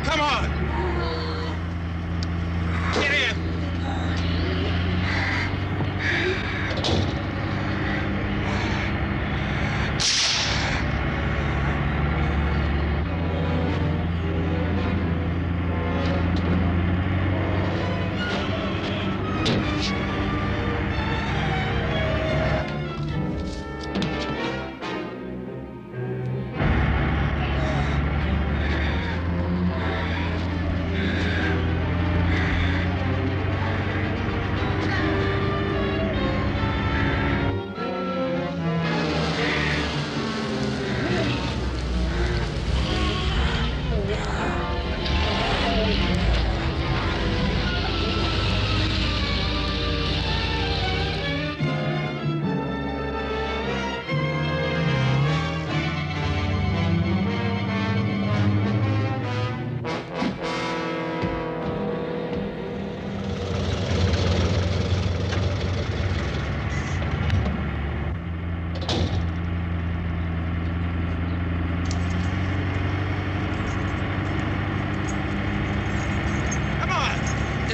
Come on! Get in!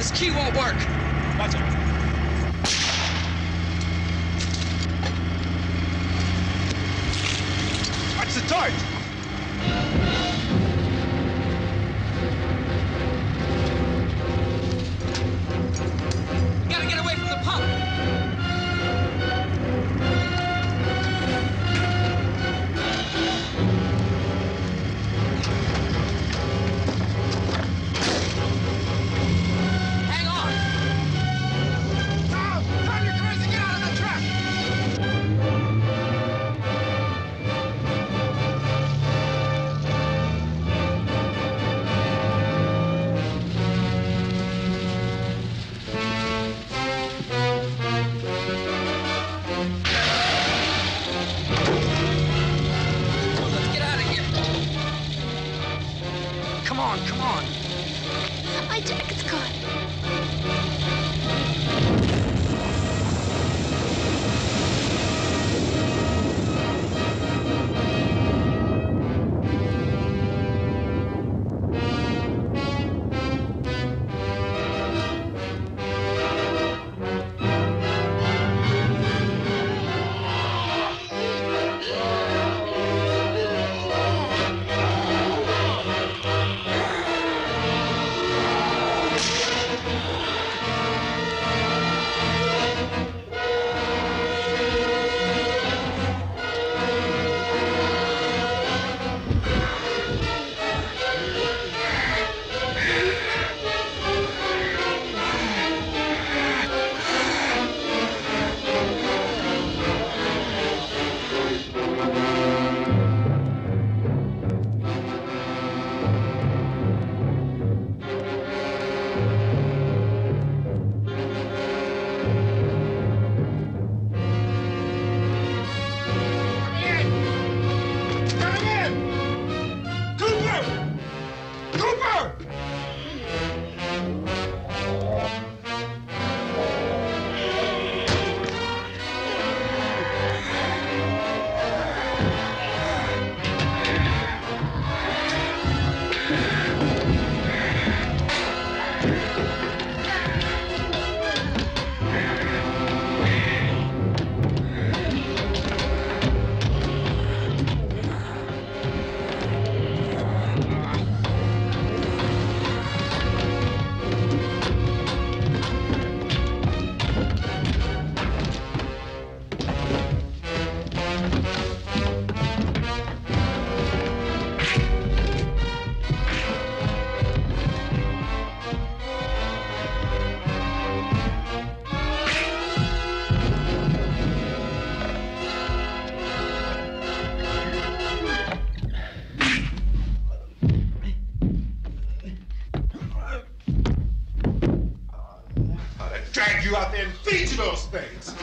This key won't work. Watch it. Watch the torch. You gotta get away from the pump. Hang on. Tom, you're crazy. Get out of the truck. Let's get out of here. Come on, come on. My jacket's caught. Drag you out there and feed you those things.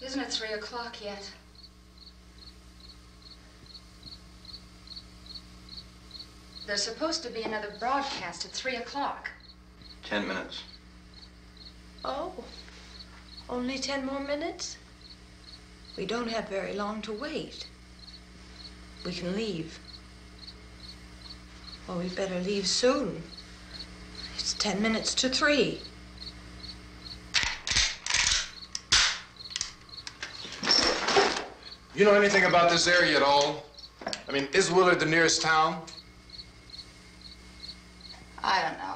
Isn't it 3 o'clock yet? There's supposed to be another broadcast at 3 o'clock. 10 minutes. Oh, only 10 more minutes? We don't have very long to wait. We can leave. Well, we better leave soon. It's 10 minutes to 3. You know anything about this area at all? I mean, is Willard the nearest town? I don't know.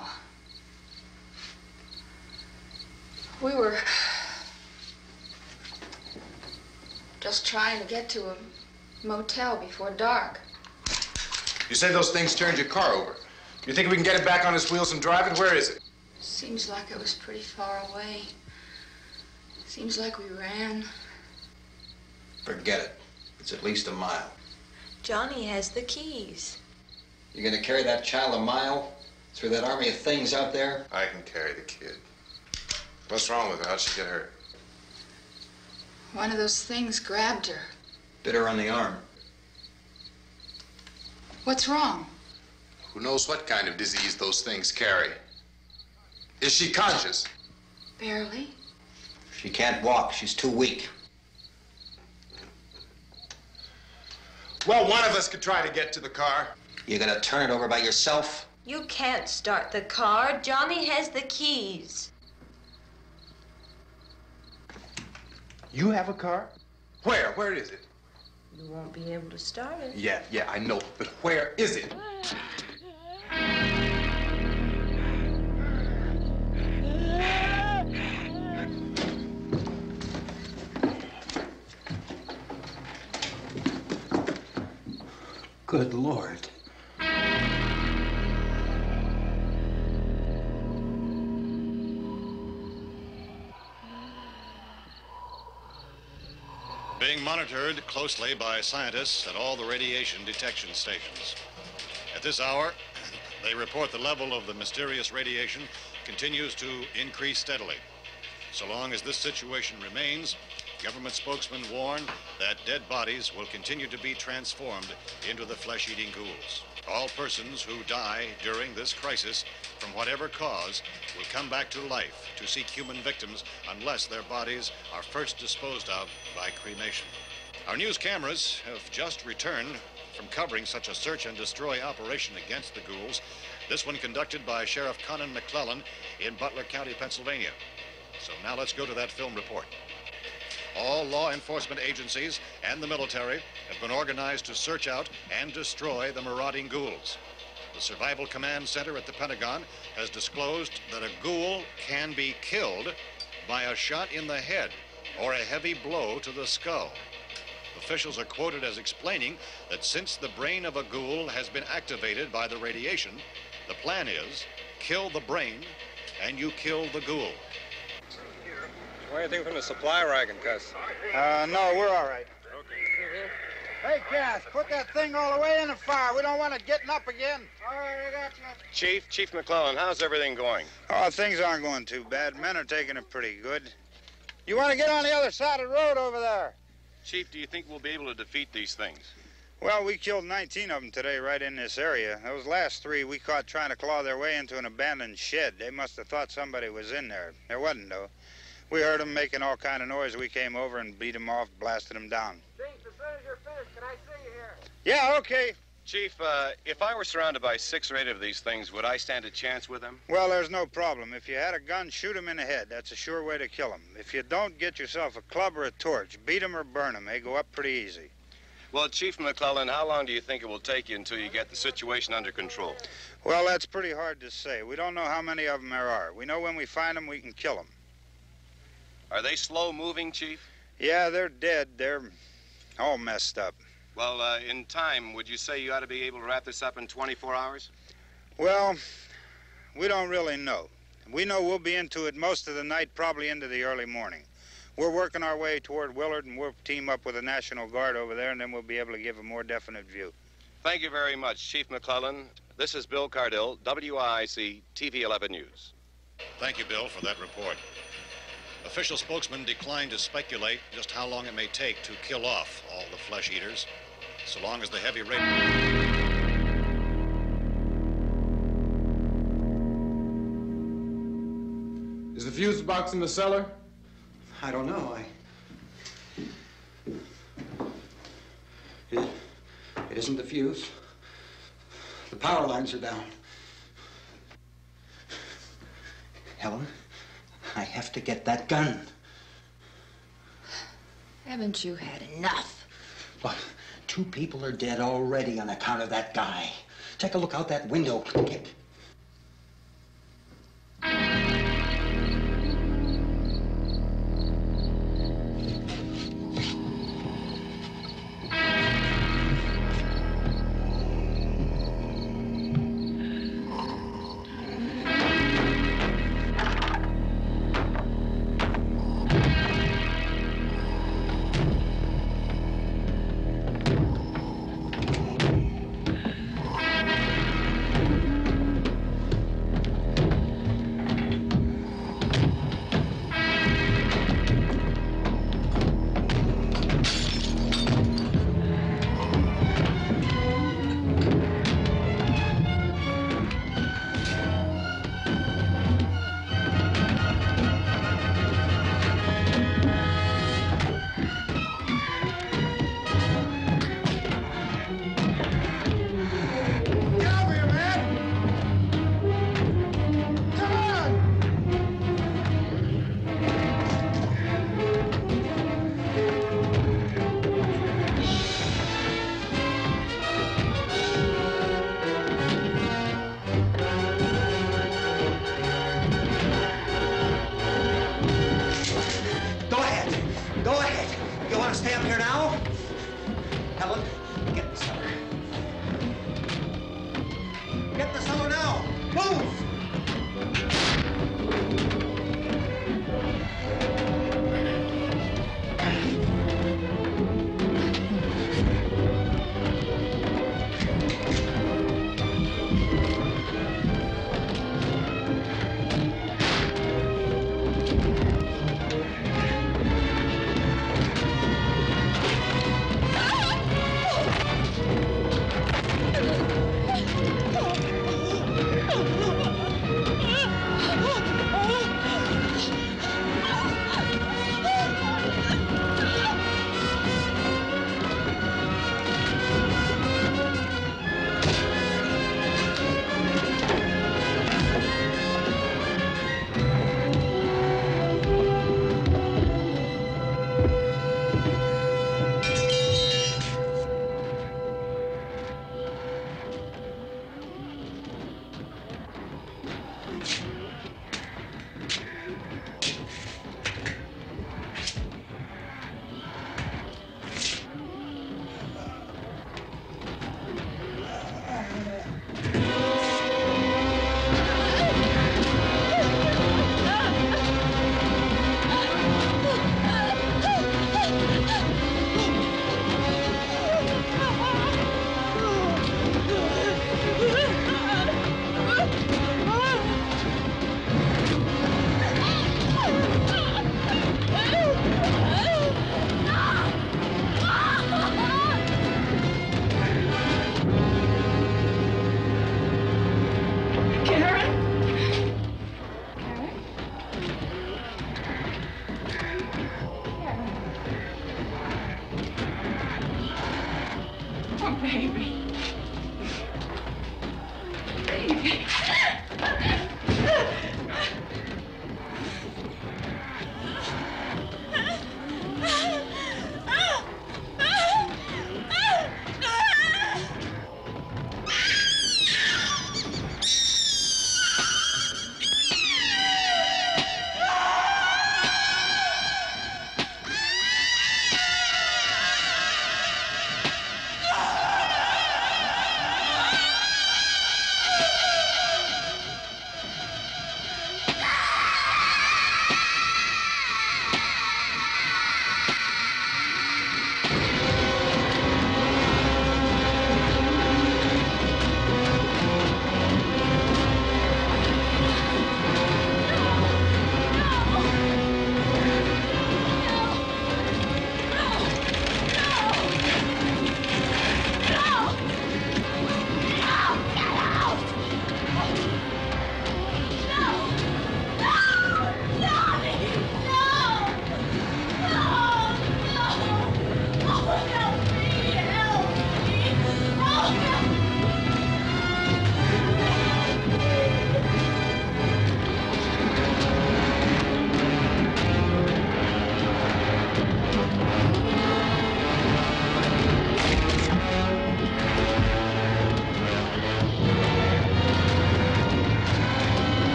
We were just trying to get to a motel before dark. You say those things turned your car over. You think we can get it back on its wheels and drive it? Where is it? Seems like it was pretty far away. Seems like we ran. Forget it. It's at least a mile. Johnny has the keys. You're gonna carry that child a mile through that army of things out there? I can carry the kid. What's wrong with her? How'd she get hurt? One of those things grabbed her. Bit her on the arm. What's wrong? Who knows what kind of disease those things carry? Is she conscious? Barely. She can't walk. She's too weak. Well, one of us could try to get to the car. You gonna turn it over by yourself? You can't start the car. Johnny has the keys. You have a car? Where? Where is it? You won't be able to start it. Yeah, I know. But where is it? Good Lord. Being monitored closely by scientists at all the radiation detection stations. At this hour, they report the level of the mysterious radiation continues to increase steadily. So long as this situation remains, government spokesmen warn that dead bodies will continue to be transformed into the flesh-eating ghouls. All persons who die during this crisis, from whatever cause, will come back to life to seek human victims unless their bodies are first disposed of by cremation. Our news cameras have just returned from covering such a search and destroy operation against the ghouls, this one conducted by Sheriff Conan McClellan in Butler County, Pennsylvania. So now let's go to that film report. All law enforcement agencies and the military have been organized to search out and destroy the marauding ghouls. The Survival Command Center at the Pentagon has disclosed that a ghoul can be killed by a shot in the head or a heavy blow to the skull. Officials are quoted as explaining that since the brain of a ghoul has been activated by the radiation, the plan is kill the brain and you kill the ghoul. Anything from the supply wagon, Gus? No, we're all right. Okay. Hey, Cass, put that thing all the way in the fire. We don't want it getting up again. All right, I got you. Chief McClellan, how's everything going? Oh, things aren't going too bad. Men are taking it pretty good. You want to get on the other side of the road over there? Chief, do you think we'll be able to defeat these things? Well, we killed 19 of them today right in this area. Those last 3 we caught trying to claw their way into an abandoned shed. They must have thought somebody was in there. There wasn't, though. We heard them making all kind of noise. We came over and beat them off, blasted them down. Chief, as soon as you're finished, can I see you here? Yeah, okay. Chief, if I were surrounded by 6 or 8 of these things, would I stand a chance with them? Well, there's no problem. If you had a gun, shoot them in the head. That's a sure way to kill them. If you don't, get yourself a club or a torch. Beat them or burn them. They go up pretty easy. Well, Chief McClellan, how long do you think it will take you until you get the situation under control? Well, that's pretty hard to say. We don't know how many of them there are. We know when we find them, we can kill them. Are they slow-moving, Chief? Yeah, they're dead. They're all messed up. Well, in time, would you say you ought to be able to wrap this up in 24 hours? Well, we don't really know. We know we'll be into it most of the night, probably into the early morning. We're working our way toward Willard, and we'll team up with the National Guard over there, and then we'll be able to give a more definite view. Thank you very much, Chief McClellan. This is Bill Cardill, WIC TV 11 News. Thank you, Bill, for that report. Official spokesman declined to speculate just how long it may take to kill off all the flesh eaters, so long as the heavy rate... Is the fuse box in the cellar? I don't know. It isn't the fuse. The power lines are down. Helen, I have to get that gun. Haven't you had enough? Look, 2 people are dead already on account of that guy. Take a look out that window.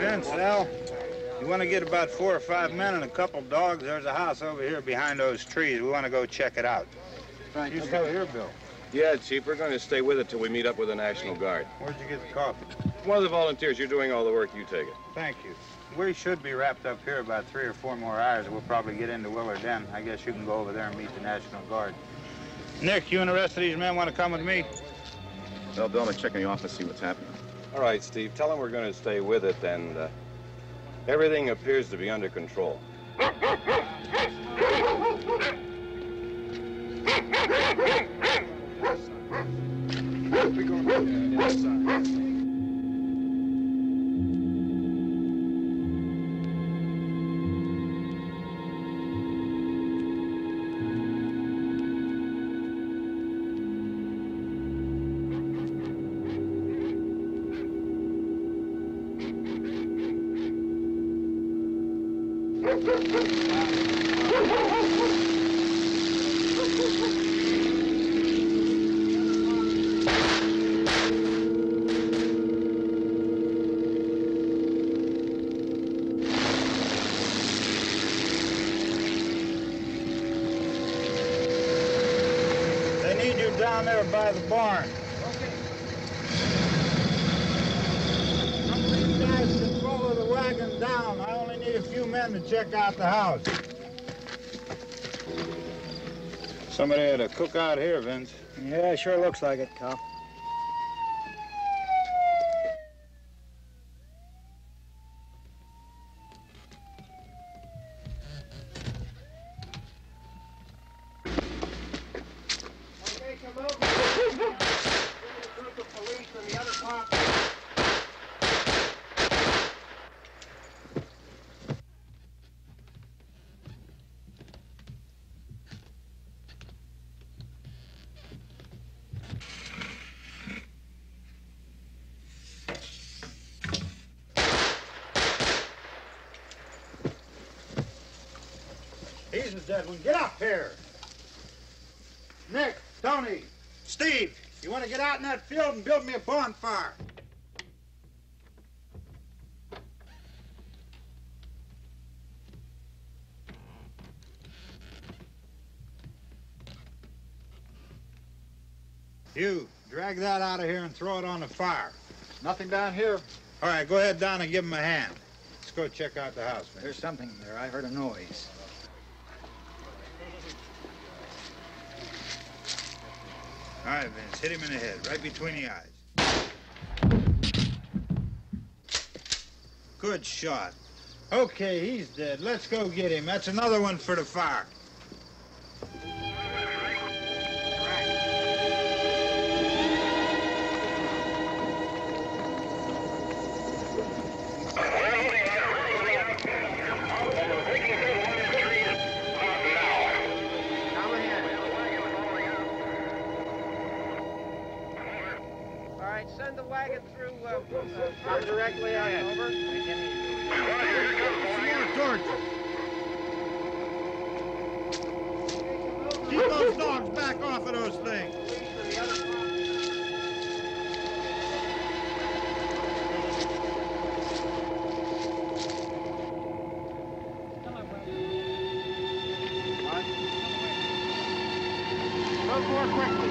Vince, Al, you want to get about 4 or 5 men and a couple dogs? There's a house over here behind those trees. We want to go check it out. Right. You still here, Bill? Yeah, Chief, we're going to stay with it till we meet up with the National Guard. Where'd you get the coffee? One of the volunteers. You're doing all the work. You take it. Thank you. We should be wrapped up here about 3 or 4 more hours. We'll probably get into Willard then. I guess you can go over there and meet the National Guard. Nick, you and the rest of these men want to come with me? Well, Bill, I'm going to check in the office, see what's happening. All right, Steve. Tell them we're going to stay with it, and everything appears to be under control. They need you down there by the barn. Some of these guys can follow the wagon down. I only need a few men to check out the house. Somebody had a cookout here, Vince. Yeah, sure looks like it, Cal. Okay, come over. Group of police and the other cops. He's the dead one. Get up here. Nick, Tony, Steve, you want to get out in that field and build me a bonfire? You, drag that out of here and throw it on the fire. Nothing down here. All right, go ahead down and give him a hand. Let's go check out the house, man. There's something there. I heard a noise. All right, Vince, hit him in the head, right between the eyes. Good shot. Okay, he's dead. Let's go get him. That's another one for the fire. Send the wagon through, come directly ahead. Over. More torches. Keep those dogs back off of those things. Move more quickly.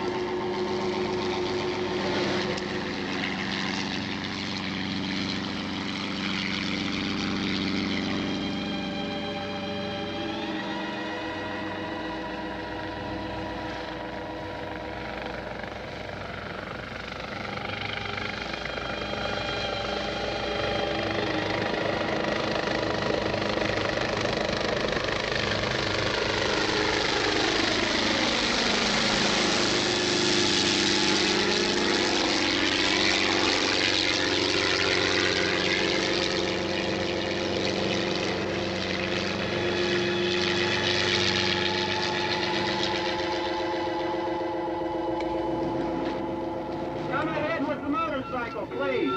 Please.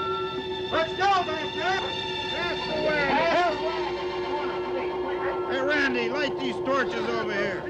Let's go back there. That's the way. Hey, Randy, light these torches over here.